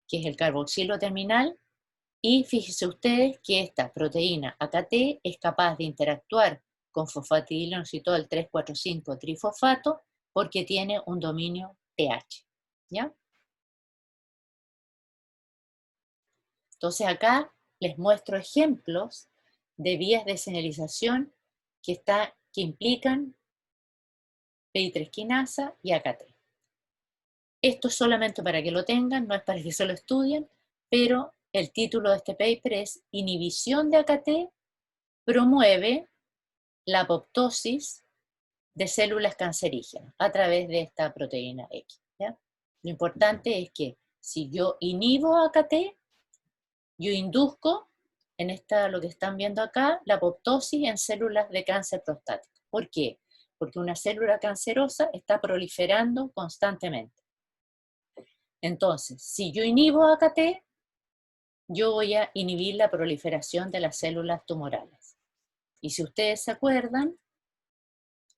[SPEAKER 1] que es el carboxilo terminal, y fíjense ustedes que esta proteína AKT es capaz de interactuar con fosfatidilinositol 3,4,5 trifosfato porque tiene un dominio pH, ¿ya? Entonces acá les muestro ejemplos de vías de señalización que implican PI3 quinasa y AKT. Esto es solamente para que lo tengan, no es para que se lo estudien, pero el título de este paper es Inhibición de AKT promueve la apoptosis de células cancerígenas a través de esta proteína X, ¿ya? Lo importante es que si yo inhibo AKT, yo induzco en lo que están viendo acá, la apoptosis en células de cáncer prostático. ¿Por qué? Porque una célula cancerosa está proliferando constantemente. Entonces, si yo inhibo AKT, yo voy a inhibir la proliferación de las células tumorales. Y si ustedes se acuerdan,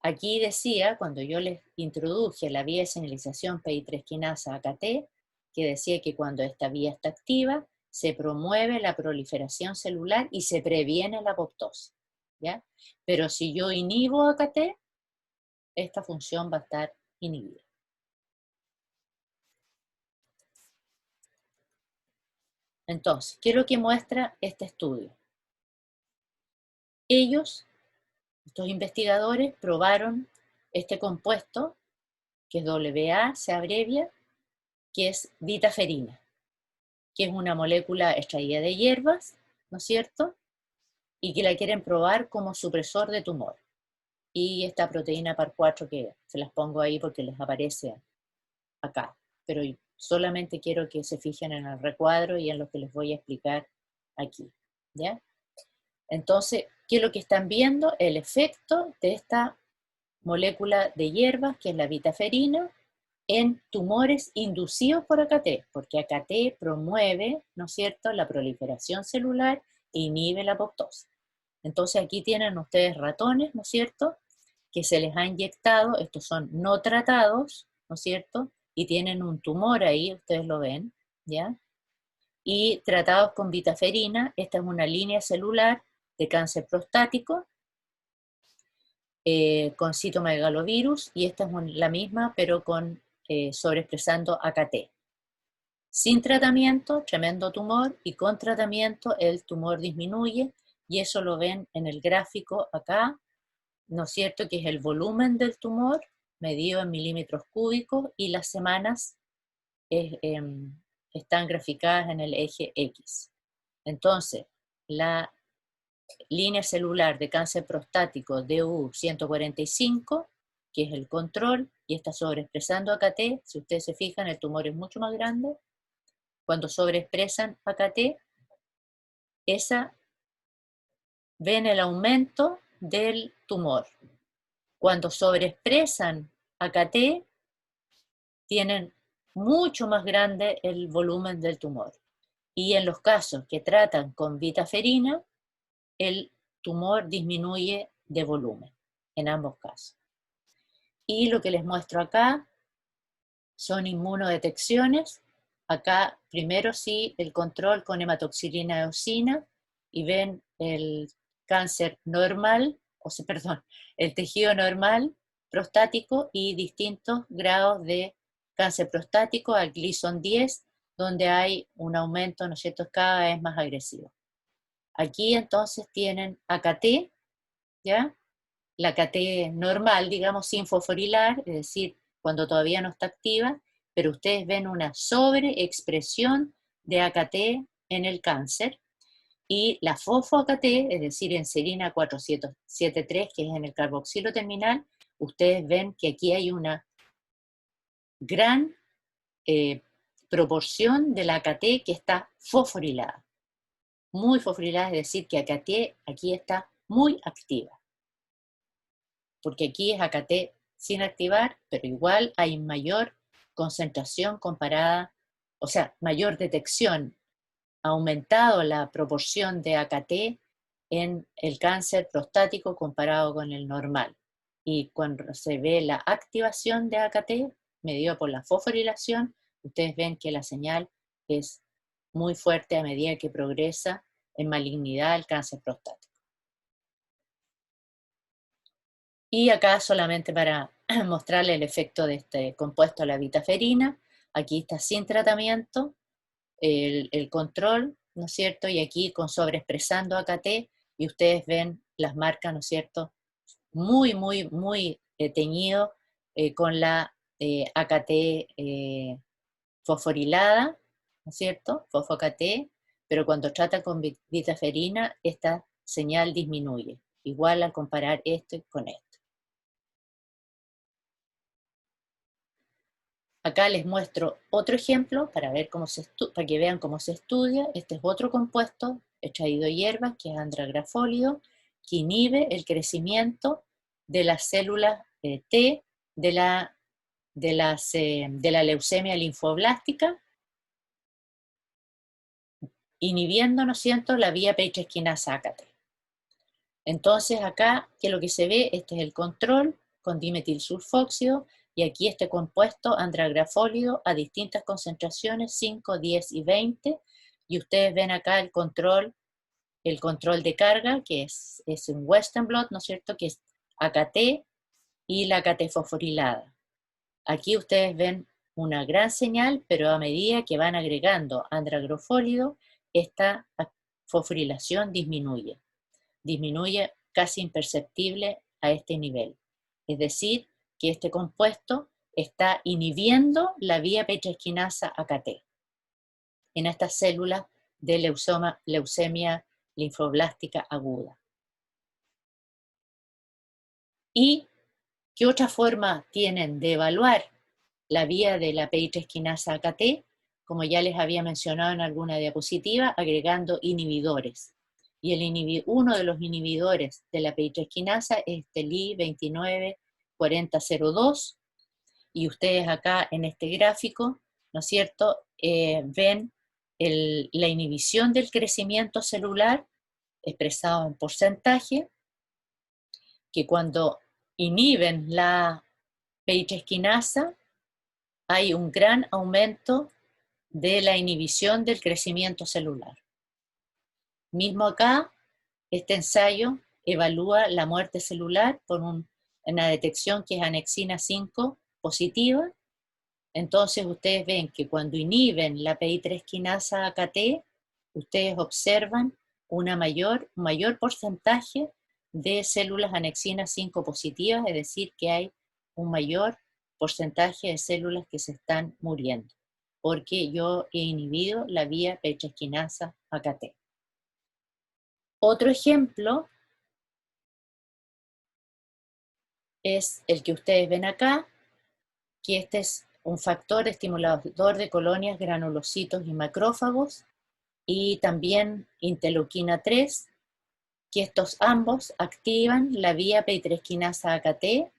[SPEAKER 1] aquí decía, cuando yo les introduje la vía de señalización PI3 quinasa AKT, que decía que cuando esta vía está activa, se promueve la proliferación celular y se previene la apoptosis, ¿ya? Pero si yo inhibo AKT, esta función va a estar inhibida. Entonces, ¿qué es lo que muestra este estudio? Ellos, estos investigadores, probaron este compuesto, que es WA, se abrevia, que es bitaferina, que es una molécula extraída de hierbas, ¿no es cierto? Y que la quieren probar como supresor de tumor. Y esta proteína par4 que se las pongo ahí porque les aparece acá, pero solamente quiero que se fijen en el recuadro y en lo que les voy a explicar aquí, ¿ya? Entonces, ¿qué es lo que están viendo? El efecto de esta molécula de hierbas, que es la bitaferina, en tumores inducidos por AKT, porque AKT promueve, ¿no es cierto?, la proliferación celular e inhibe la apoptosis. Entonces aquí tienen ustedes ratones, ¿no es cierto?, que se les ha inyectado, estos son no tratados, ¿no es cierto?, y tienen un tumor ahí, ustedes lo ven, ¿ya? Y tratados con bitaferina, esta es una línea celular de cáncer prostático, con citomegalovirus, y esta es la misma, pero con sobreexpresando AKT. Sin tratamiento, tremendo tumor, y con tratamiento el tumor disminuye, y eso lo ven en el gráfico acá, ¿no es cierto?, que es el volumen del tumor medido en milímetros cúbicos, y las semanas están graficadas en el eje X. Entonces, la línea celular de cáncer prostático DU145, que es el control, y está sobreexpresando AKT, si ustedes se fijan, el tumor es mucho más grande. Cuando sobreexpresan AKT, ven el aumento del tumor. Cuando sobreexpresan AKT, tienen mucho más grande el volumen del tumor. Y en los casos que tratan con bitaferina, el tumor disminuye de volumen, en ambos casos. Y lo que les muestro acá son inmunodetecciones. Acá primero sí el control con hematoxilina eosina, y ven el cáncer normal, perdón, el tejido normal prostático y distintos grados de cáncer prostático al Gleason 10, donde hay un aumento, ¿no es cierto?, cada vez más agresivo. Aquí entonces tienen AKT, ¿ya? La AKT normal, digamos, sin fosforilar, es decir, cuando todavía no está activa, pero ustedes ven una sobreexpresión de AKT en el cáncer, y la fosfo-AKT, es decir, en serina 473, que es en el carboxilo terminal, ustedes ven que aquí hay una gran proporción de la AKT que está fosforilada. Muy fosforilada, es decir, que AKT aquí está muy activa. Porque aquí es AKT sin activar, pero igual hay mayor concentración comparada, o sea, mayor detección, ha aumentado la proporción de AKT en el cáncer prostático comparado con el normal. Y cuando se ve la activación de AKT, medido por la fosforilación, ustedes ven que la señal es muy fuerte a medida que progresa en malignidad el cáncer prostático. Y acá solamente para mostrarle el efecto de este compuesto, la bitaferina, aquí está sin tratamiento, el control, ¿no es cierto? Y aquí con sobreexpresando AKT, y ustedes ven las marcas, ¿no es cierto? Muy, muy, muy teñido con la AKT fosforilada, ¿no es cierto? Fosfo-AKT, pero cuando trata con bitaferina, esta señal disminuye, igual al comparar esto con esto. Acá les muestro otro ejemplo para ver para que vean cómo se estudia. Este es otro compuesto extraído de hierbas, que es andragrafólido, que inhibe el crecimiento de las células T de la leucemia linfoblástica, inhibiendo, ¿no es cierto?, la vía PI3 AKT. Entonces acá, ¿qué es lo que se ve? Este es el control con dimetilsulfóxido, y aquí este compuesto andragrafólido a distintas concentraciones, 5, 10 y 20, y ustedes ven acá el control de carga, que es un Western blot, ¿no es cierto?, que es AKT y la AKT fosforilada. Aquí ustedes ven una gran señal, pero a medida que van agregando andragrafólido, esta fosforilación disminuye. Disminuye casi imperceptible a este nivel. Es decir, que este compuesto está inhibiendo la vía petroesquinasa AKT en estas células de leucemia linfoblástica aguda. ¿Y qué otra forma tienen de evaluar la vía de la PI3 AKT? Como ya les había mencionado en alguna diapositiva, agregando inhibidores. Y uno de los inhibidores de la PI3 es este Li294002, y ustedes acá en este gráfico, ¿no es cierto?, ven la inhibición del crecimiento celular expresado en porcentaje, que cuando inhiben la PI3 hay un gran aumento de la inhibición del crecimiento celular. Mismo acá, este ensayo evalúa la muerte celular por una detección que es anexina 5 positiva. Entonces ustedes ven que cuando inhiben la PI3 AKT, ustedes observan un mayor porcentaje de células anexina 5 positivas, es decir, que hay un mayor porcentaje de células que se están muriendo, porque yo he inhibido la vía PI3 AKT. Otro ejemplo es el que ustedes ven acá, que este es un factor estimulador de colonias, granulocitos y macrófagos, y también interleuquina 3, que estos ambos activan la vía PI3 AKT,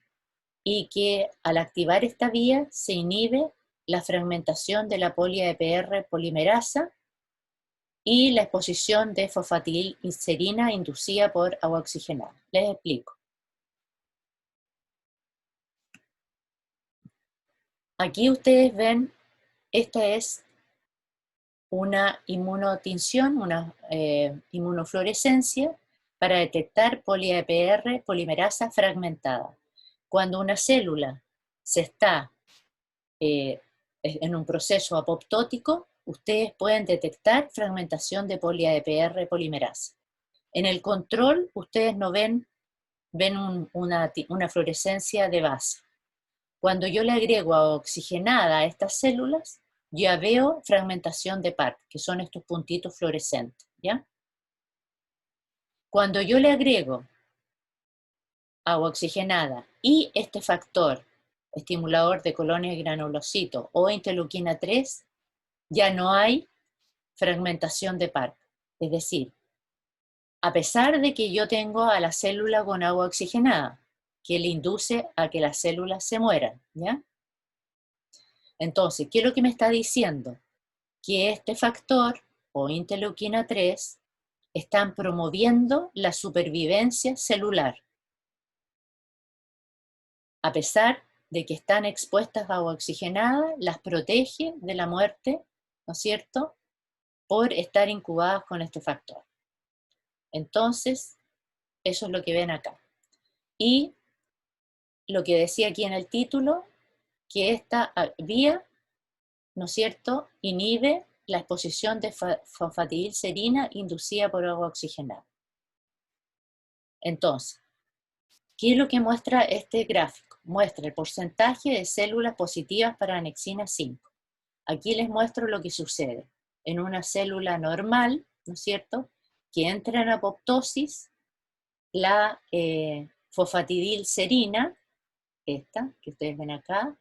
[SPEAKER 1] y que al activar esta vía se inhibe la fragmentación de la poli-APR polimerasa y la exposición de fosfatidilcerina inducida por agua oxigenada. Les explico. Aquí ustedes ven, esta es una inmunotinción, una inmunofluorescencia para detectar poli-APR polimerasa fragmentada. Cuando una célula se está en un proceso apoptótico, ustedes pueden detectar fragmentación de poli-APR polimerasa. En el control, ustedes no ven una fluorescencia de base. Cuando yo le agrego agua oxigenada a estas células, ya veo fragmentación de PARP, que son estos puntitos fluorescentes, ¿ya? Cuando yo le agrego agua oxigenada y este factor estimulador de colonias de granulocitos o interleuquina 3, ya no hay fragmentación de PARP. Es decir, a pesar de que yo tengo a la célula con agua oxigenada, que le induce a que las células se mueran, ¿ya? Entonces, ¿qué es lo que me está diciendo? Que este factor, o interleuquina 3, están promoviendo la supervivencia celular. A pesar de que están expuestas a agua oxigenada, las protege de la muerte, ¿no es cierto?, por estar incubadas con este factor. Entonces, eso es lo que ven acá. Y lo que decía aquí en el título, que esta vía, ¿no es cierto?, inhibe la exposición de fosfatidilcerina inducida por agua oxigenada. Entonces, ¿qué es lo que muestra este gráfico? Muestra el porcentaje de células positivas para anexina 5. Aquí les muestro lo que sucede en una célula normal, ¿no es cierto?, que entra en apoptosis, la fosfatidilcerina, esta que ustedes ven acá,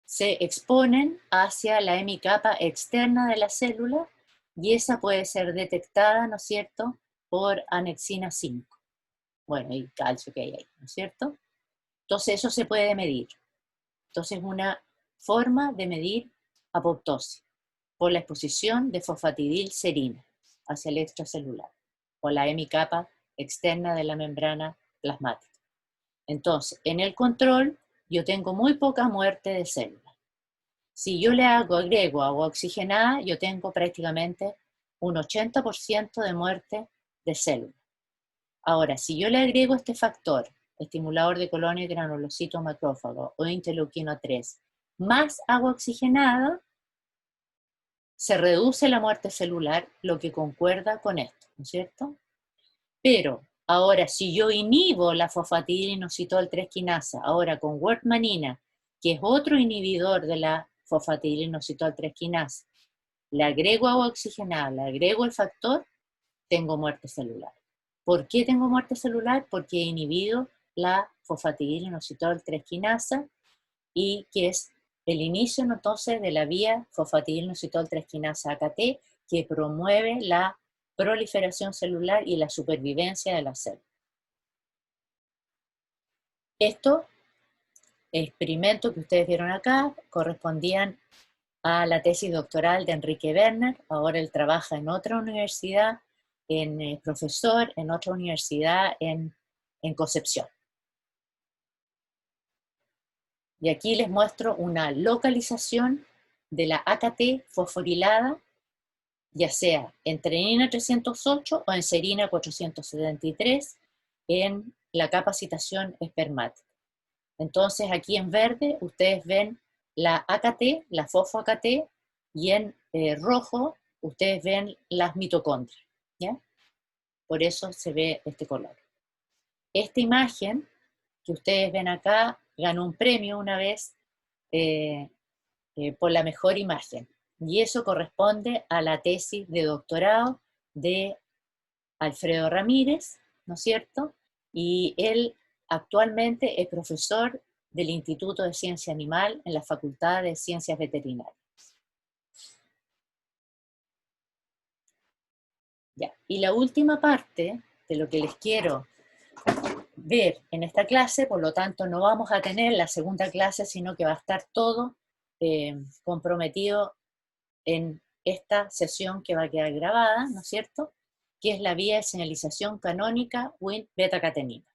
[SPEAKER 1] se exponen hacia la hemicapa externa de la célula y esa puede ser detectada, ¿no es cierto?, por anexina 5. Bueno, y calcio que hay ahí, ¿no es cierto? Entonces eso se puede medir. Entonces es una forma de medir apoptosis por la exposición de fosfatidilcerina hacia el extracelular o la hemicapa externa de la membrana plasmática. Entonces, en el control yo tengo muy poca muerte de células. Si yo agrego agua oxigenada, yo tengo prácticamente un 80% de muerte de células. Ahora, si yo le agrego este factor, estimulador de colonias de granulocitos macrófagos o interleuquina 3, más agua oxigenada, se reduce la muerte celular, lo que concuerda con esto, ¿no es cierto? Pero ahora, si yo inhibo la fosfatidilinositol 3 quinasa, ahora con wortmanina, que es otro inhibidor de la fosfatidilinositol 3 quinasa, le agrego agua oxigenada, le agrego el factor, tengo muerte celular. ¿Por qué tengo muerte celular? Porque he inhibido la fosfatidilinositol 3 quinasa, y que es el inicio entonces de la vía fosfatidilinositol 3 quinasa AKT, que promueve la proliferación celular y la supervivencia de la célula. Estos experimentos que ustedes vieron acá correspondían a la tesis doctoral de Enrique Werner. Ahora él trabaja en otra universidad, profesor en otra universidad en Concepción. Y aquí les muestro una localización de la AKT fosforilada, ya sea en trenina 308 o en serina 473, en la capacitación espermática. Entonces aquí en verde ustedes ven la AKT, la fosfo-AKT, y en rojo ustedes ven las mitocondrias, ¿ya? Por eso se ve este color. Esta imagen que ustedes ven acá ganó un premio una vez por la mejor imagen. Y eso corresponde a la tesis de doctorado de Alfredo Ramírez, ¿no es cierto? Y él actualmente es profesor del Instituto de Ciencia Animal en la Facultad de Ciencias Veterinarias. Ya. Y la última parte de lo que les quiero ver en esta clase, por lo tanto no vamos a tener la segunda clase, sino que va a estar todo comprometido en esta sesión que va a quedar grabada, ¿no es cierto?, que es la vía de señalización canónica Wnt-beta-catenina.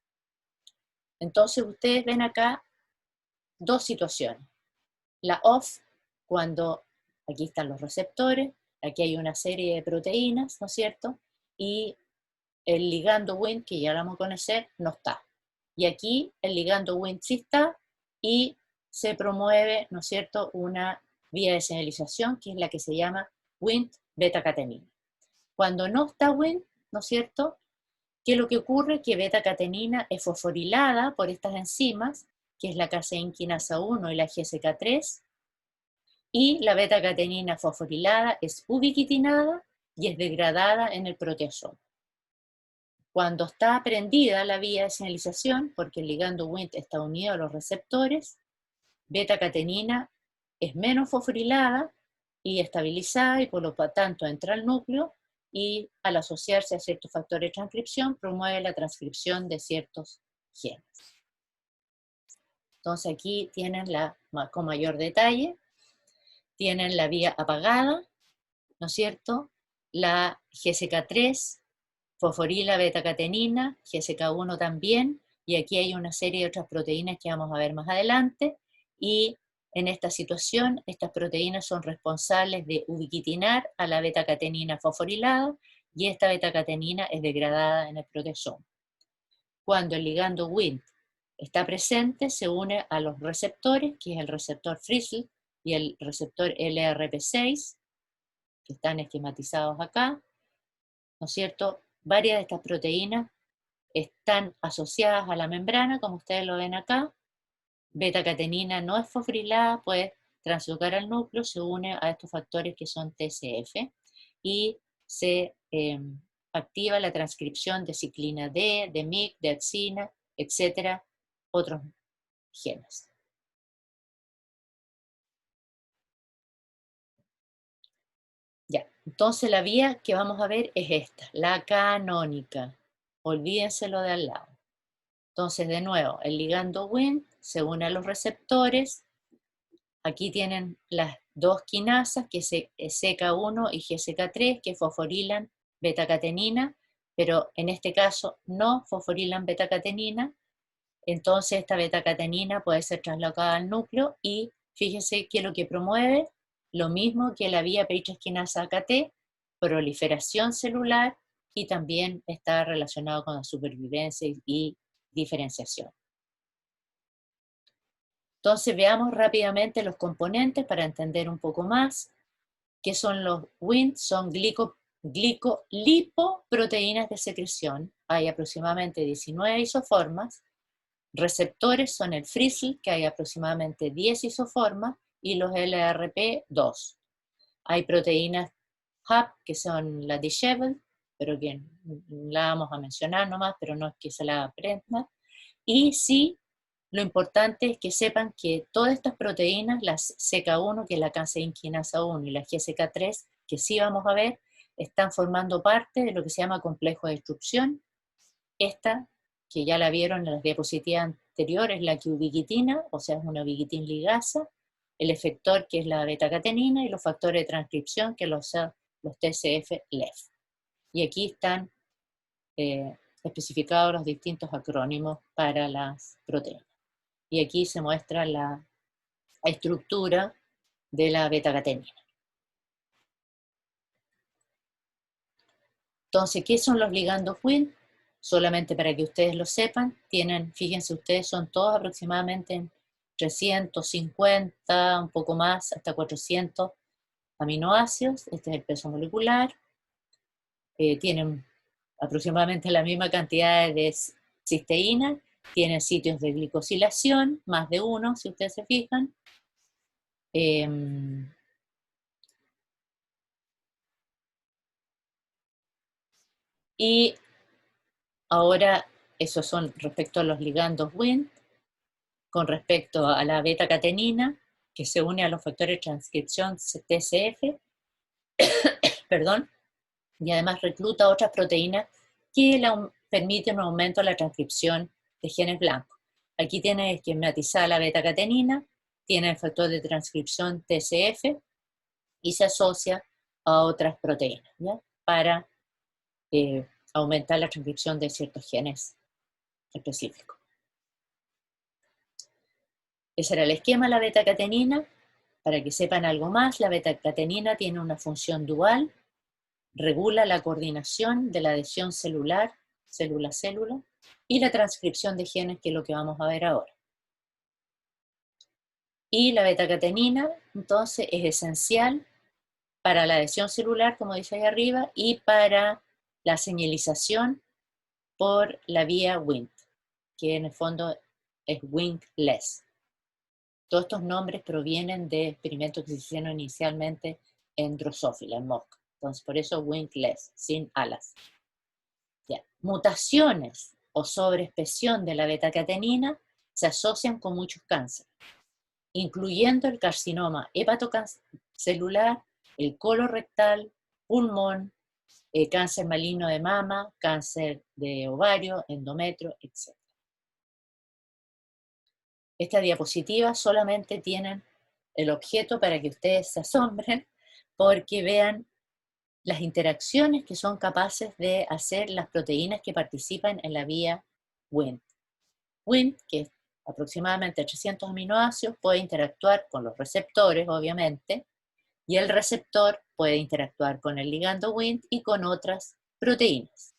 [SPEAKER 1] Entonces ustedes ven acá dos situaciones. La OFF, cuando aquí están los receptores, aquí hay una serie de proteínas, ¿no es cierto?, y el ligando Wnt, que ya lo vamos a conocer, no está. Y aquí el ligando Wnt sí está, y se promueve, ¿no es cierto?, una vía de señalización, que es la que se llama Wnt-beta-catenina. Cuando no está Wnt, ¿no es cierto?, ¿qué es lo que ocurre? Que beta-catenina es fosforilada por estas enzimas, que es la caseína quinasa 1 y la GSK3, y la beta-catenina fosforilada es ubiquitinada y es degradada en el proteasoma. Cuando está prendida la vía de señalización, porque el ligando Wnt está unido a los receptores, beta-catenina es menos fosforilada y estabilizada, y por lo tanto entra al núcleo, y al asociarse a ciertos factores de transcripción promueve la transcripción de ciertos genes. Entonces aquí tienen con mayor detalle, tienen la vía apagada, ¿no es cierto?, la GSK3, fosforila beta-catenina, GSK1 también, y aquí hay una serie de otras proteínas que vamos a ver más adelante, y en esta situación, estas proteínas son responsables de ubiquitinar a la beta-catenina fosforilada, y esta beta-catenina es degradada en el proteasoma. Cuando el ligando Wnt está presente, se une a los receptores, que es el receptor Frizzle y el receptor LRP6, que están esquematizados acá, ¿no es cierto? Varias de estas proteínas están asociadas a la membrana, como ustedes lo ven acá. Beta-catenina no es fosforilada, puede translocar al núcleo, se une a estos factores que son TCF, y se activa la transcripción de ciclina D, de MYC, de axina, etcétera, otros genes. Ya, entonces la vía que vamos a ver es esta, la canónica. Olvídense lo de al lado. Entonces, de nuevo, el ligando Wnt se une a los receptores. Aquí tienen las dos quinasas, que es CK1 y GSK3, que fosforilan beta-catenina, pero en este caso no fosforilan beta-catenina. Entonces esta beta-catenina puede ser traslocada al núcleo, y fíjense que lo que promueve, lo mismo que la vía peritrasquinasa AKT, proliferación celular, y también está relacionado con la supervivencia y diferenciación. Entonces veamos rápidamente los componentes para entender un poco más. ¿Qué son los Wnt? Son glicolipoproteínas de secreción. Hay aproximadamente 19 isoformas. Receptores son el Frisl, que hay aproximadamente 10 isoformas, y los LRP, 2. Hay proteínas HAP, que son la Dishevelled, pero que la vamos a mencionar nomás, pero no es que se la aprenda. Y sí, lo importante es que sepan que todas estas proteínas, las CK1, que es la caseína quinasa 1, y la GSK3, que sí vamos a ver, están formando parte de lo que se llama complejo de destrucción. Esta, que ya la vieron en las diapositivas anteriores, es la Q-ubiquitina, o sea, es una ubiquitin ligasa, el efector, que es la beta-catenina, y los factores de transcripción, que los TCF-LEF. Y aquí están especificados los distintos acrónimos para las proteínas. Y aquí se muestra la estructura de la beta-catenina. Entonces, ¿qué son los ligandos Wnt? Solamente para que ustedes lo sepan, tienen, fíjense ustedes, son todos aproximadamente 350, un poco más, hasta 400 aminoácidos. Este es el peso molecular. Tienen aproximadamente la misma cantidad de cisteína, tienen sitios de glicosilación, más de uno, si ustedes se fijan. Y ahora, esos son respecto a los ligandos Wnt. Con respecto a la beta-catenina, que se une a los factores de transcripción TCF, perdón, y además recluta otras proteínas que permiten un aumento de la transcripción de genes blancos. Aquí tiene esquematizada la beta-catenina, tiene el factor de transcripción TCF y se asocia a otras proteínas, ¿ya? Para aumentar la transcripción de ciertos genes específicos. Ese era el esquema de la beta-catenina. Para que sepan algo más, la beta-catenina tiene una función dual, regula la coordinación de la adhesión celular, célula-célula, y la transcripción de genes, que es lo que vamos a ver ahora. Y la beta-catenina, entonces, es esencial para la adhesión celular, como dice ahí arriba, y para la señalización por la vía Wnt, que en el fondo es wingless. Todos estos nombres provienen de experimentos que se hicieron inicialmente en Drosophila, en mosca. Entonces, por eso wingless, sin alas. Ya. Mutaciones o sobreexpresión de la beta-catenina se asocian con muchos cánceres, incluyendo el carcinoma hepatocelular, el colorectal, pulmón, cáncer maligno de mama, cáncer de ovario, endometrio, etc. Esta diapositiva solamente tienen el objeto para que ustedes se asombren, porque vean las interacciones que son capaces de hacer las proteínas que participan en la vía Wnt. Wnt, que es aproximadamente 300 aminoácidos, puede interactuar con los receptores, obviamente, y el receptor puede interactuar con el ligando Wnt y con otras proteínas.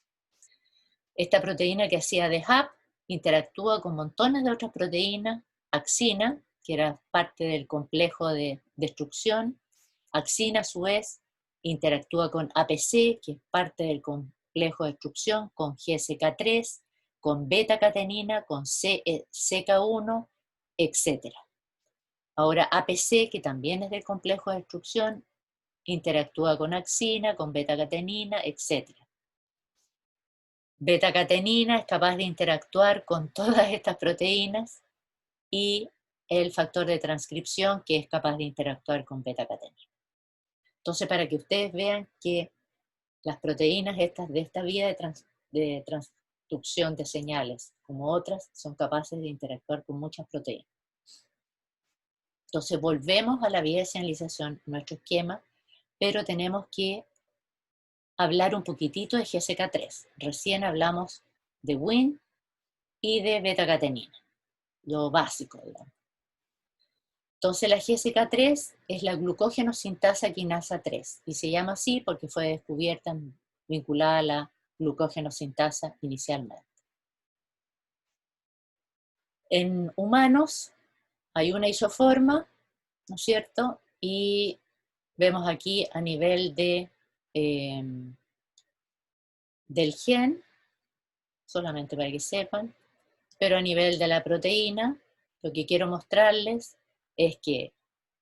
[SPEAKER 1] Esta proteína que hacía de hub interactúa con montones de otras proteínas, axina, que era parte del complejo de destrucción. Axina, a su vez, interactúa con APC, que es parte del complejo de destrucción, con GSK3, con beta-catenina, con CK1, etc. Ahora, APC, que también es del complejo de destrucción, interactúa con axina, con beta-catenina, etc. Beta-catenina es capaz de interactuar con todas estas proteínas, y el factor de transcripción, que es capaz de interactuar con beta-catenina. Entonces, para que ustedes vean que las proteínas estas de esta vía de transducción de señales, como otras, son capaces de interactuar con muchas proteínas. Entonces, volvemos a la vía de señalización, nuestro esquema, pero tenemos que hablar un poquitito de GSK3. Recién hablamos de Wnt y de beta-catenina, lo básico, digamos. Entonces la GSK3 es la glucógeno sintasa quinasa 3, y se llama así porque fue descubierta vinculada a la glucógeno sintasa inicialmente. En humanos hay una isoforma, ¿no es cierto? Y Vemos aquí a nivel del gen, solamente para que sepan, pero a nivel de la proteína, lo que quiero mostrarles es que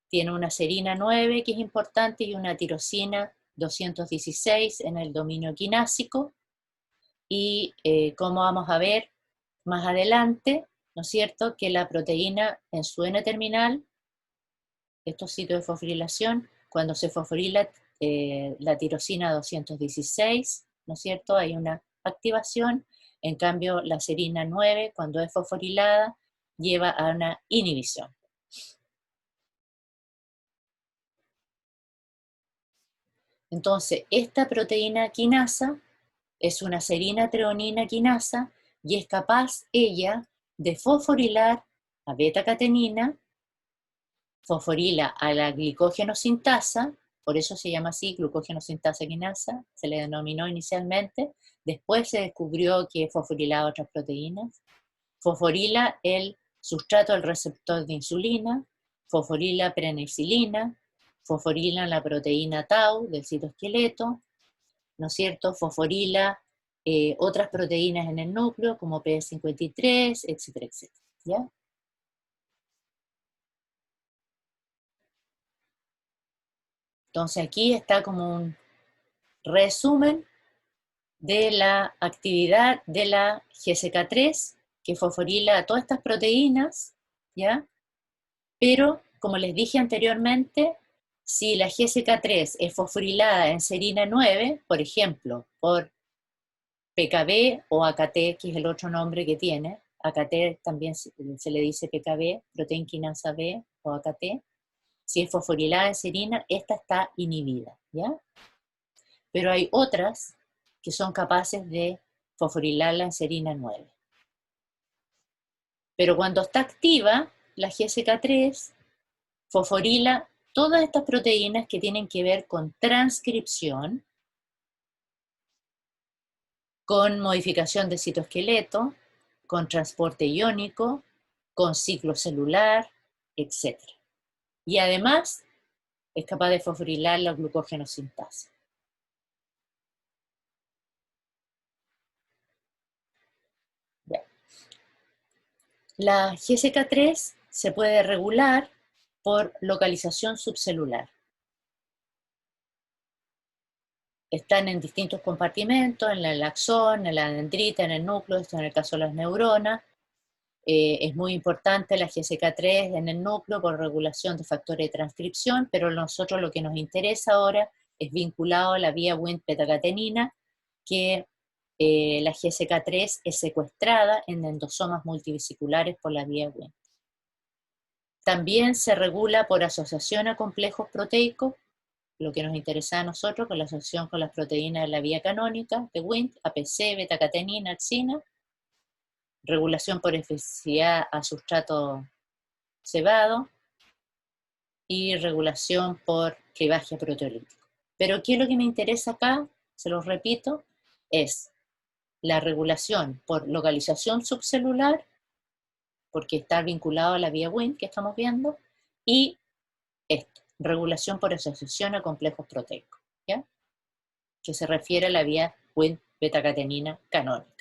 [SPEAKER 1] tiene una serina 9 que es importante y una tirosina 216 en el dominio quinásico, y como vamos a ver más adelante, ¿no es cierto?, que la proteína en su N-terminal, estos sitios de fosforilación, cuando se fosforila la tirosina 216, ¿no es cierto?, hay una activación. En cambio, la serina 9, cuando es fosforilada, lleva a una inhibición. Entonces, esta proteína quinasa es una serina treonina quinasa y es capaz ella de fosforilar a beta-catenina, fosforila a la glicógeno sintasa, por eso se llama así, glucógeno sintasa quinasa, se le denominó inicialmente, después se descubrió que fosforilaba otras proteínas, fosforila el sustrato del receptor de insulina, fosforila penicilina, fosforila la proteína tau del citoesqueleto, ¿no es cierto? Fosforila otras proteínas en el núcleo, como P53, etcétera, etcétera, ¿ya? Entonces aquí está como un resumen de la actividad de la GSK3, que fosforila todas estas proteínas, ¿ya? Pero, como les dije anteriormente, si la GSK3 es fosforilada en serina 9, por ejemplo, por PKB o AKT, que es el otro nombre que tiene, AKT también se le dice PKB, proteína quinasa B o AKT, si es fosforilada en serina, esta está inhibida, ¿ya? Pero hay otras que son capaces de fosforilarla en serina 9. Pero cuando está activa, la GSK3 fosforila todas estas proteínas que tienen que ver con transcripción, con modificación de citoesqueleto, con transporte iónico, con ciclo celular, etc. Y además es capaz de fosforilar la glucógenosintasa. Bien. La GSK3 se puede regular por localización subcelular. Están en distintos compartimentos, en el axón, en la dendrita, en el núcleo, esto en el caso de las neuronas. Es muy importante la GSK3 en el núcleo por regulación de factores de transcripción, pero nosotros lo que nos interesa ahora es vinculado a la vía Wnt-betacatenina, que la GSK3 es secuestrada en endosomas multivesiculares por la vía Wnt. También se regula por asociación a complejos proteicos, lo que nos interesa a nosotros, con la asociación con las proteínas de la vía canónica de Wnt, APC, beta-catenina, axina, regulación por especificidad a sustrato cebado y regulación por clivaje proteolítico. Pero ¿qué es lo que me interesa acá? Se los repito, es la regulación por localización subcelular, porque está vinculado a la vía Wnt que estamos viendo, y esto, regulación por asociación a complejos proteicos, ¿ya? Que se refiere a la vía Wnt-betacatenina canónica.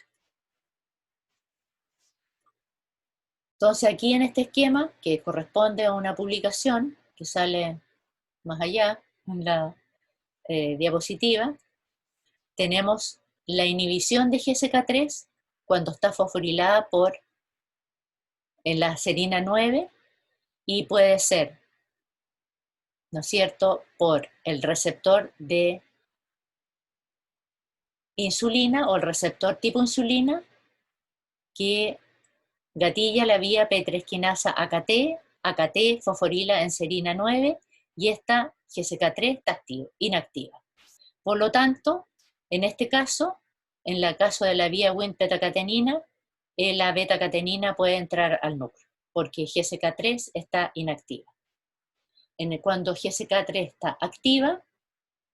[SPEAKER 1] Entonces aquí en este esquema, que corresponde a una publicación que sale más allá en la diapositiva, tenemos la inhibición de GSK3 cuando está fosforilada en la serina 9 y puede ser, ¿no es cierto?, por el receptor de insulina o el receptor tipo insulina que gatilla la vía P3 quinasa AKT, AKT fosforila en serina 9 y esta GSK3 está inactiva. Por lo tanto, en este caso, en el caso de la vía Wnt-betacatenina, la beta-catenina puede entrar al núcleo, porque GSK3 está inactiva. Cuando GSK3 está activa,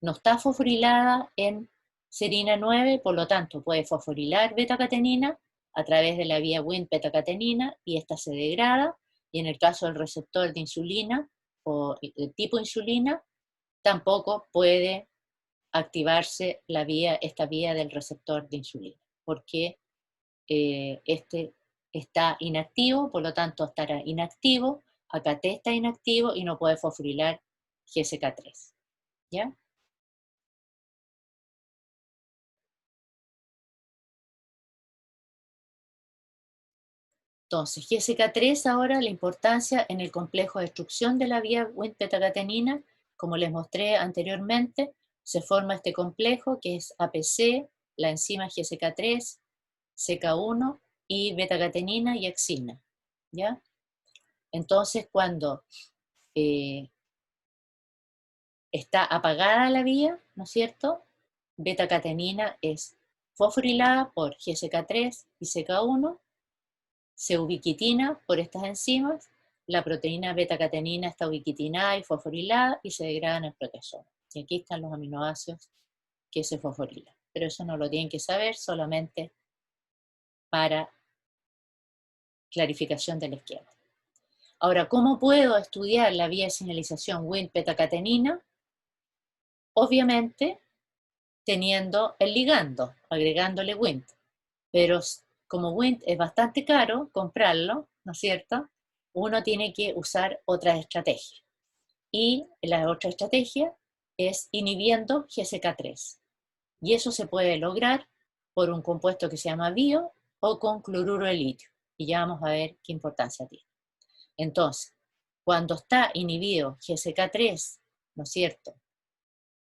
[SPEAKER 1] no está fosforilada en serina 9, por lo tanto puede fosforilar beta-catenina a través de la vía Wnt-betacatenina y esta se degrada, y en el caso del receptor de insulina o tipo insulina, tampoco puede activarse esta vía del receptor de insulina, porque este está inactivo, por lo tanto estará inactivo, AKT está inactivo y no puede fosforilar GSK3. ¿Ya? Entonces, GSK3 ahora la importancia en el complejo de destrucción de la vía Wnt-betacatenina, como les mostré anteriormente, se forma este complejo que es APC, la enzima GSK3, CK1 y betacatenina y axina. ¿Ya? Entonces, cuando está apagada la vía, ¿no es cierto? Betacatenina es fosforilada por GSK3 y CK1, se ubiquitina por estas enzimas, la proteína betacatenina está ubiquitinada y fosforilada y se degrada en el proteasoma. Y aquí están los aminoácidos que se fosforilan. Pero eso no lo tienen que saber, solamente para clarificación del esquema. Ahora, ¿cómo puedo estudiar la vía de señalización Wnt-betacatenina? Obviamente, teniendo el ligando, agregándole Wnt. Pero como Wnt es bastante caro comprarlo, ¿no es cierto? Uno tiene que usar otras estrategias. Y la otra estrategia es inhibiendo GSK3. Y eso se puede lograr por un compuesto que se llama bio o con cloruro de litio. Y ya vamos a ver qué importancia tiene. Entonces, cuando está inhibido GSK3, ¿no es cierto?,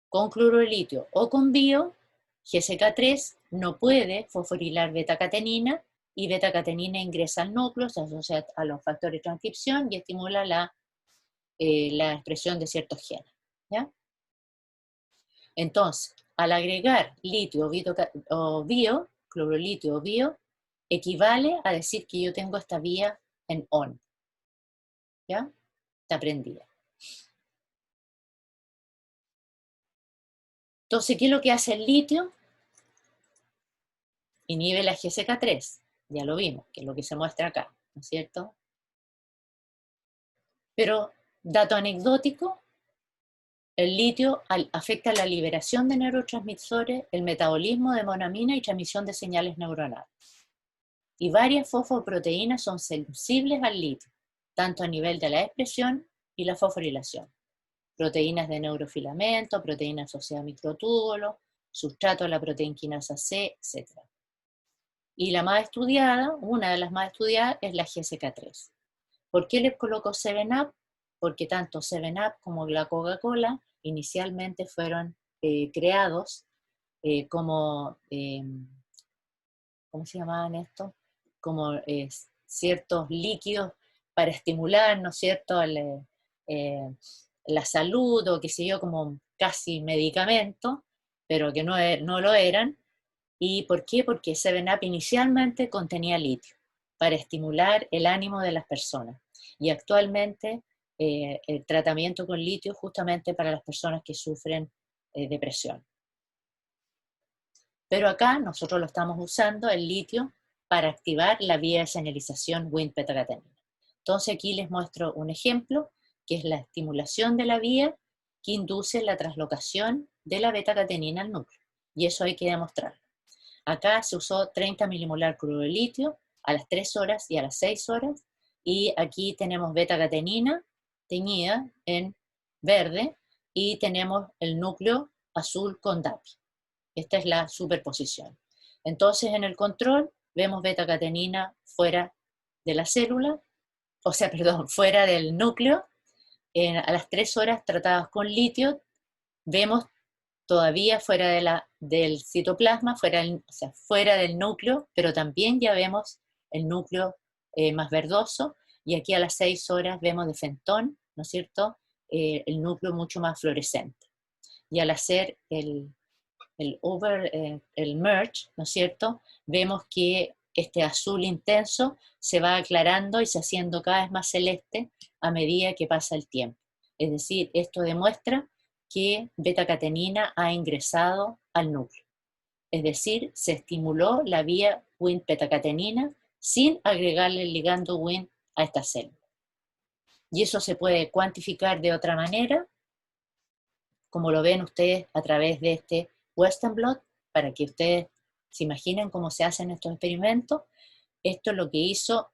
[SPEAKER 1] con cloruro de litio o con bio, GSK3 no puede fosforilar betacatenina y betacatenina ingresa al núcleo, se asocia a los factores de transcripción y estimula la expresión de ciertos genes. ¿Ya? Entonces, al agregar litio o bio, clorolitio o bio, equivale a decir que yo tengo esta vía en ON. ¿Ya? Está prendida. Entonces, ¿qué es lo que hace el litio? Inhibe la GSK3, ya lo vimos, que es lo que se muestra acá, ¿no es cierto? Pero, dato anecdótico, el litio afecta la liberación de neurotransmisores, el metabolismo de monamina y transmisión de señales neuronales. Y varias fosfoproteínas son sensibles al litio, tanto a nivel de la expresión y la fosforilación. Proteínas de neurofilamento, proteínas asociadas a microtúbulos, sustrato a la proteína quinasa C, etc. Y la más estudiada, una de las más estudiadas, es la GSK3. ¿Por qué les coloco 7-Up? Porque tanto 7-Up como la Coca-Cola inicialmente fueron creados como, ¿cómo se llamaban estos? Como ciertos líquidos para estimular, ¿no es cierto?, la salud o qué sé yo, como casi medicamento, pero que no lo eran. ¿Y por qué? Porque 7-Up inicialmente contenía litio para estimular el ánimo de las personas. Y actualmente el tratamiento con litio justamente para las personas que sufren depresión. Pero acá nosotros lo estamos usando, el litio, para activar la vía de señalización Wnt-betacatenina. Entonces aquí les muestro un ejemplo, que es la estimulación de la vía que induce la translocación de la betacatenina al núcleo. Y eso hay que demostrarlo. Acá se usó 30 milimolar cloruro de litio a las 3 horas y a las 6 horas. Y aquí tenemos betacatenina teñida en verde y tenemos el núcleo azul con DAPI. Esta es la superposición. Entonces en el control vemos betacatenina fuera de la célula, o sea, perdón, fuera del núcleo. A las 3 horas tratadas con litio, vemos todavía fuera del citoplasma, fuera del núcleo, pero también ya vemos el núcleo más verdoso, y aquí a las 6 horas vemos de Fenton, ¿no es cierto?, el núcleo mucho más fluorescente. Y al hacer el merge, ¿no es cierto?, vemos que este azul intenso se va aclarando y se haciendo cada vez más celeste a medida que pasa el tiempo. Es decir, esto demuestra que betacatenina ha ingresado al núcleo. Es decir, se estimuló la vía Wnt-betacatenina sin agregarle el ligando Wnt a esta célula. Y eso se puede cuantificar de otra manera, como lo ven ustedes a través de este Western blot, para que ustedes se imaginen cómo se hacen estos experimentos. Esto es lo que hizo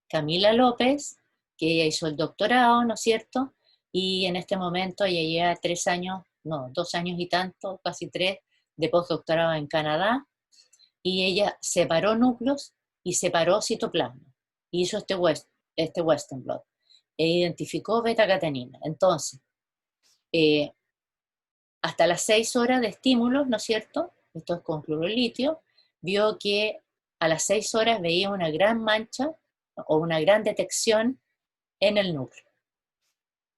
[SPEAKER 1] Camila López, que ella hizo el doctorado, ¿no es cierto? Y en este momento ella lleva 3 años, no, 2 años y tanto, casi 3, de postdoctorado en Canadá, y ella separó núcleos y separó citoplasma. Hizo este Western blot e identificó beta-catenina. Entonces, hasta las 6 horas de estímulos, ¿no es cierto? Esto es con clorolitio, vio que a las 6 horas veía una gran mancha o una gran detección en el núcleo.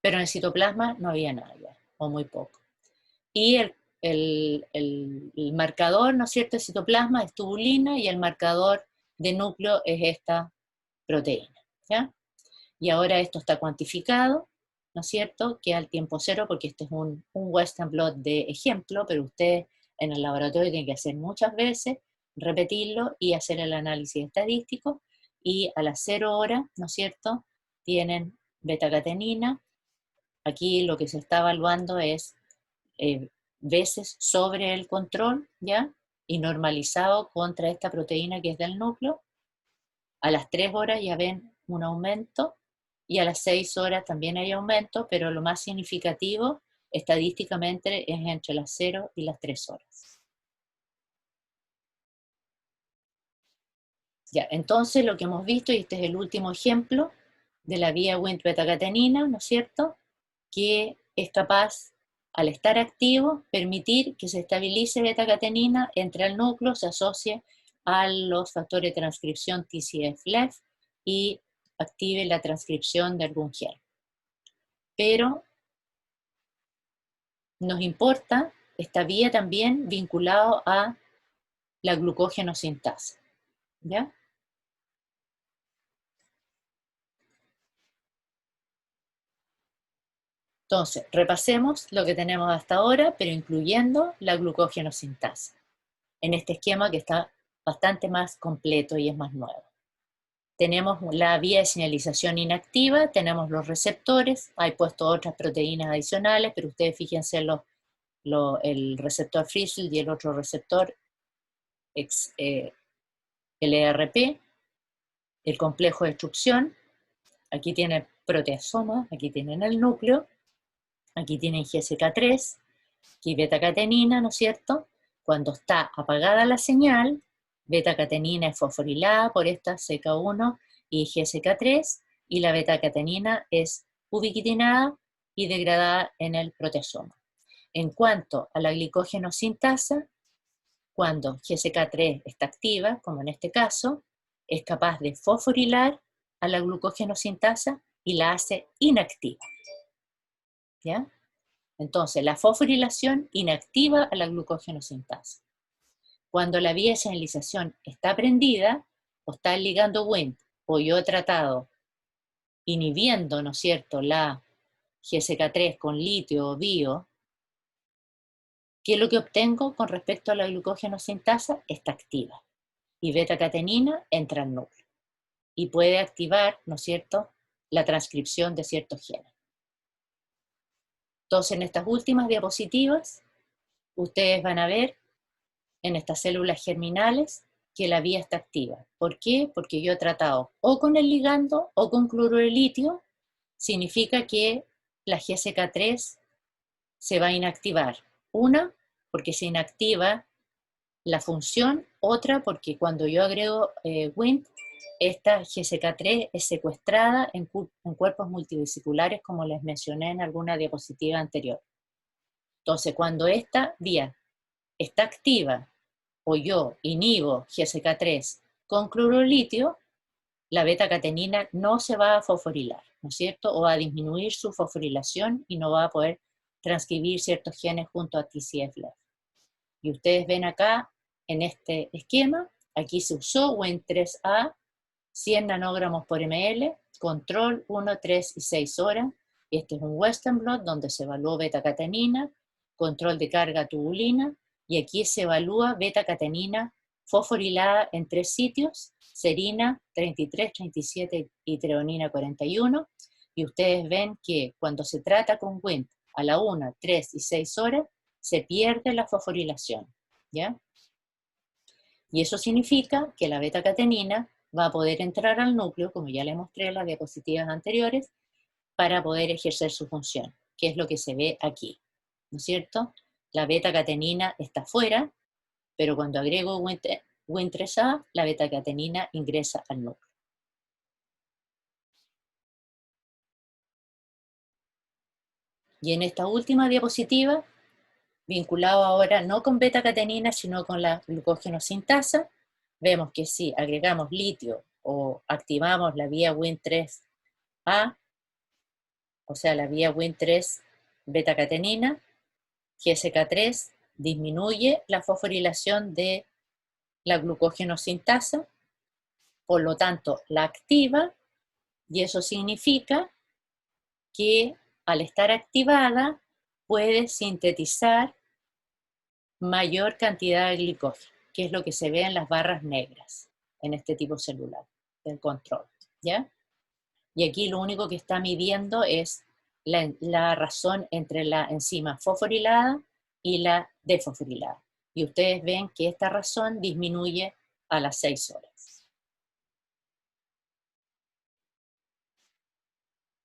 [SPEAKER 1] Pero en el citoplasma no había nada ya, o muy poco. Y el marcador, ¿no es cierto?, de citoplasma es tubulina y el marcador de núcleo es esta proteína, ¿ya? Y ahora esto está cuantificado, ¿no es cierto?, que al tiempo cero, porque este es un Western blot de ejemplo, pero ustedes en el laboratorio tienen que hacer muchas veces, repetirlo y hacer el análisis estadístico, y a las 0 horas, ¿no es cierto?, tienen beta-catenina. Aquí lo que se está evaluando es veces sobre el control, ¿ya? Y normalizado contra esta proteína que es del núcleo. A las 3 horas ya ven un aumento, y a las 6 horas también hay aumento, pero lo más significativo estadísticamente es entre las 0 y las 3 horas. Ya, entonces lo que hemos visto, y este es el último ejemplo de la vía Wnt-beta-catenina, ¿no es cierto?, que es capaz, al estar activo, permitir que se estabilice beta-catenina, entre al núcleo, se asocie a los factores de transcripción TCF-LEF y active la transcripción de algún gen. Pero nos importa esta vía también vinculado a la glucógenosintasa, ¿ya? Entonces, repasemos lo que tenemos hasta ahora, pero incluyendo la glucógenosintasa, en este esquema que está bastante más completo y es más nuevo. Tenemos la vía de señalización inactiva, tenemos los receptores, hay puesto otras proteínas adicionales, pero ustedes fíjense el receptor Frizzle y el otro receptor LRP, el complejo de destrucción. Aquí tienen proteasoma, aquí tienen el núcleo, aquí tienen GSK3, aquí beta-catenina, ¿no es cierto? Cuando está apagada la señal, beta-catenina es fosforilada por esta CK1 y GSK3, y la beta-catenina es ubiquitinada y degradada en el proteasoma. En cuanto a la glicógenosintasa, cuando GSK3 está activa, como en este caso, es capaz de fosforilar a la glucógenosintasa y la hace inactiva, ¿ya? Entonces, la fosforilación inactiva a la glucógenosintasa. Cuando la vía de señalización está prendida, o está el ligando Wnt, o yo he tratado inhibiendo, ¿no es cierto?, la GSK3 con litio o bio, ¿qué es lo que obtengo con respecto a la glucógenosintasa? Está activa. Y beta-catenina entra al núcleo. Y puede activar, ¿no es cierto?, la transcripción de ciertos genes. Entonces, en estas últimas diapositivas, ustedes van a ver en estas células germinales que la vía está activa. ¿Por qué? Porque yo he tratado o con el ligando o con cloruro de litio, significa que la GSK3 se va a inactivar. Una, porque se inactiva la función; otra, porque cuando yo agrego Wnt, esta GSK3 es secuestrada en cuerpos multivesiculares, como les mencioné en alguna diapositiva anterior. Entonces, cuando esta vía está activa, o yo inhibo GSK3 con cloruro de litio, la beta-catenina no se va a fosforilar, ¿no es cierto? O va a disminuir su fosforilación y no va a poder transcribir ciertos genes junto a TCF-LEF. Y ustedes ven acá, en este esquema, aquí se usó Wnt3A, 100 nanogramos por ml, control 1, 3 y 6 horas. Este es un Western blot donde se evaluó beta-catenina, control de carga tubulina, y aquí se evalúa beta-catenina fosforilada en 3 sitios, serina 33, 37 y treonina 41, y ustedes ven que cuando se trata con Wnt a la 1, 3 y 6 horas, se pierde la fosforilación, ¿ya? Y eso significa que la beta-catenina va a poder entrar al núcleo, como ya le mostré en las diapositivas anteriores, para poder ejercer su función, que es lo que se ve aquí, ¿no es cierto? La beta-catenina está fuera, pero cuando agrego Wnt3A, la beta-catenina ingresa al núcleo. Y en esta última diapositiva, vinculado ahora no con beta-catenina, sino con la glucógeno sintasa, vemos que si agregamos litio o activamos la vía Wnt3A, o sea, la vía Wnt3 beta-catenina, GSK3 disminuye la fosforilación de la glucógeno sintasa, por lo tanto la activa, y eso significa que al estar activada puede sintetizar mayor cantidad de glicógeno, que es lo que se ve en las barras negras en este tipo celular del control, ¿ya? Y aquí lo único que está midiendo es la razón entre la enzima fosforilada y la desfosforilada. Y ustedes ven que esta razón disminuye a las 6 horas.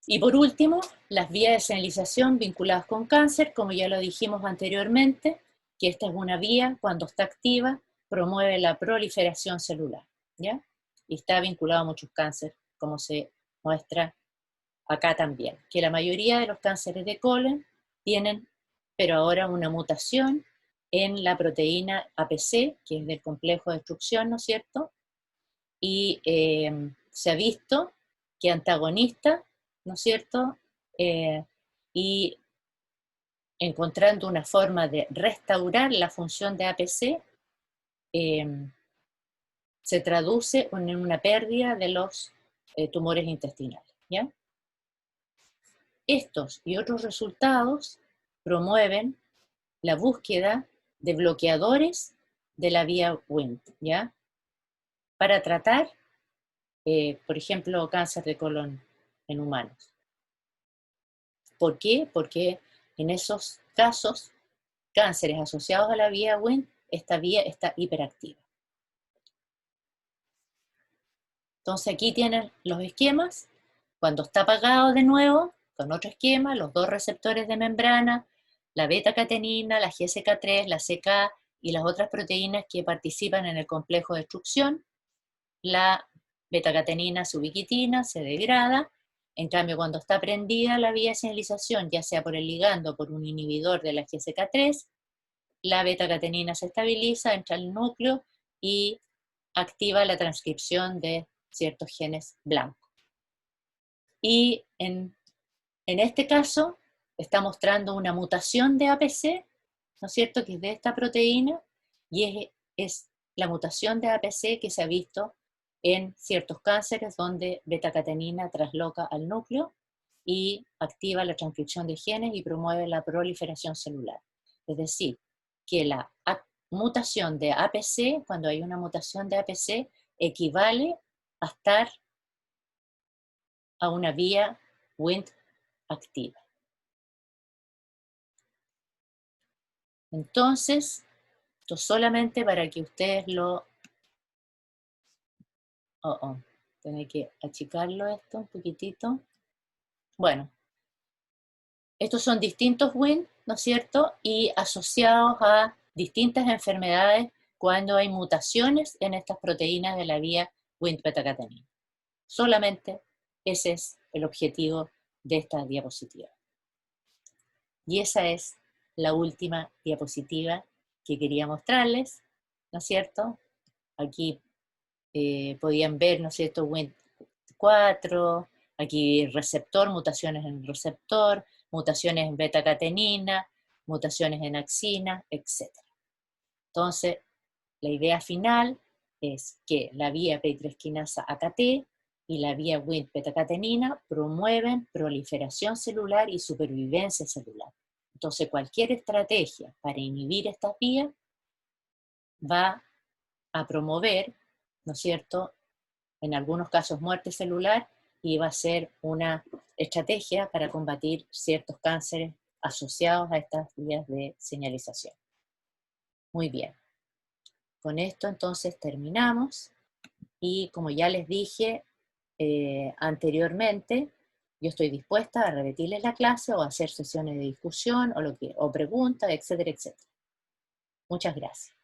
[SPEAKER 1] Y por último, las vías de señalización vinculadas con cáncer, como ya lo dijimos anteriormente, que esta es una vía, cuando está activa, promueve la proliferación celular, ¿ya? Y está vinculado a muchos cánceres, como se muestra acá también, que la mayoría de los cánceres de colon tienen, pero ahora una mutación en la proteína APC, que es del complejo de destrucción, ¿no es cierto? Y se ha visto que antagonista, ¿no es cierto? Y encontrando una forma de restaurar la función de APC, se traduce en una pérdida de los tumores intestinales, ¿ya? Estos y otros resultados promueven la búsqueda de bloqueadores de la vía Wnt, ¿ya? Para tratar, por ejemplo, cáncer de colon en humanos. ¿Por qué? Porque en esos casos, cánceres asociados a la vía Wnt, esta vía está hiperactiva. Entonces aquí tienen los esquemas. Cuando está apagado de nuevo, con otro esquema, los dos receptores de membrana, la beta-catenina, la GSK3, la CK y las otras proteínas que participan en el complejo de destrucción, la beta-catenina se ubiquitina, se degrada. En cambio, cuando está prendida la vía de señalización, ya sea por el ligando o por un inhibidor de la GSK3, la beta-catenina se estabiliza, entra al núcleo y activa la transcripción de ciertos genes blancos. Y en este caso está mostrando una mutación de APC, ¿no es cierto?, que es de esta proteína, y es la mutación de APC que se ha visto en ciertos cánceres donde beta-catenina trasloca al núcleo y activa la transcripción de genes y promueve la proliferación celular. Es decir, que la mutación de APC, cuando hay una mutación de APC, equivale a estar a una vía Wnt activa. Entonces, esto solamente para que ustedes lo... tengo que achicarlo esto un poquitito. Bueno, estos son distintos Wnt, ¿no es cierto? Y asociados a distintas enfermedades cuando hay mutaciones en estas proteínas de la vía Wnt beta-catenina. Solamente ese es el objetivo de esta diapositiva. Y esa es la última diapositiva que quería mostrarles, ¿no es cierto? Aquí podían ver, ¿no es cierto?, Wnt4, aquí receptor, mutaciones en el receptor, mutaciones en beta-catenina, mutaciones en axina, etc. Entonces, la idea final es que la vía P3 quinasa AKT y la vía Wnt beta-catenina promueven proliferación celular y supervivencia celular. Entonces, cualquier estrategia para inhibir estas vías va a promover, ¿no es cierto?, en algunos casos muerte celular, y va a ser una estrategia para combatir ciertos cánceres asociados a estas vías de señalización. Muy bien. Con esto entonces terminamos y como ya les dije anteriormente, yo estoy dispuesta a repetirles la clase o a hacer sesiones de discusión o preguntas, etcétera, etcétera. Muchas gracias.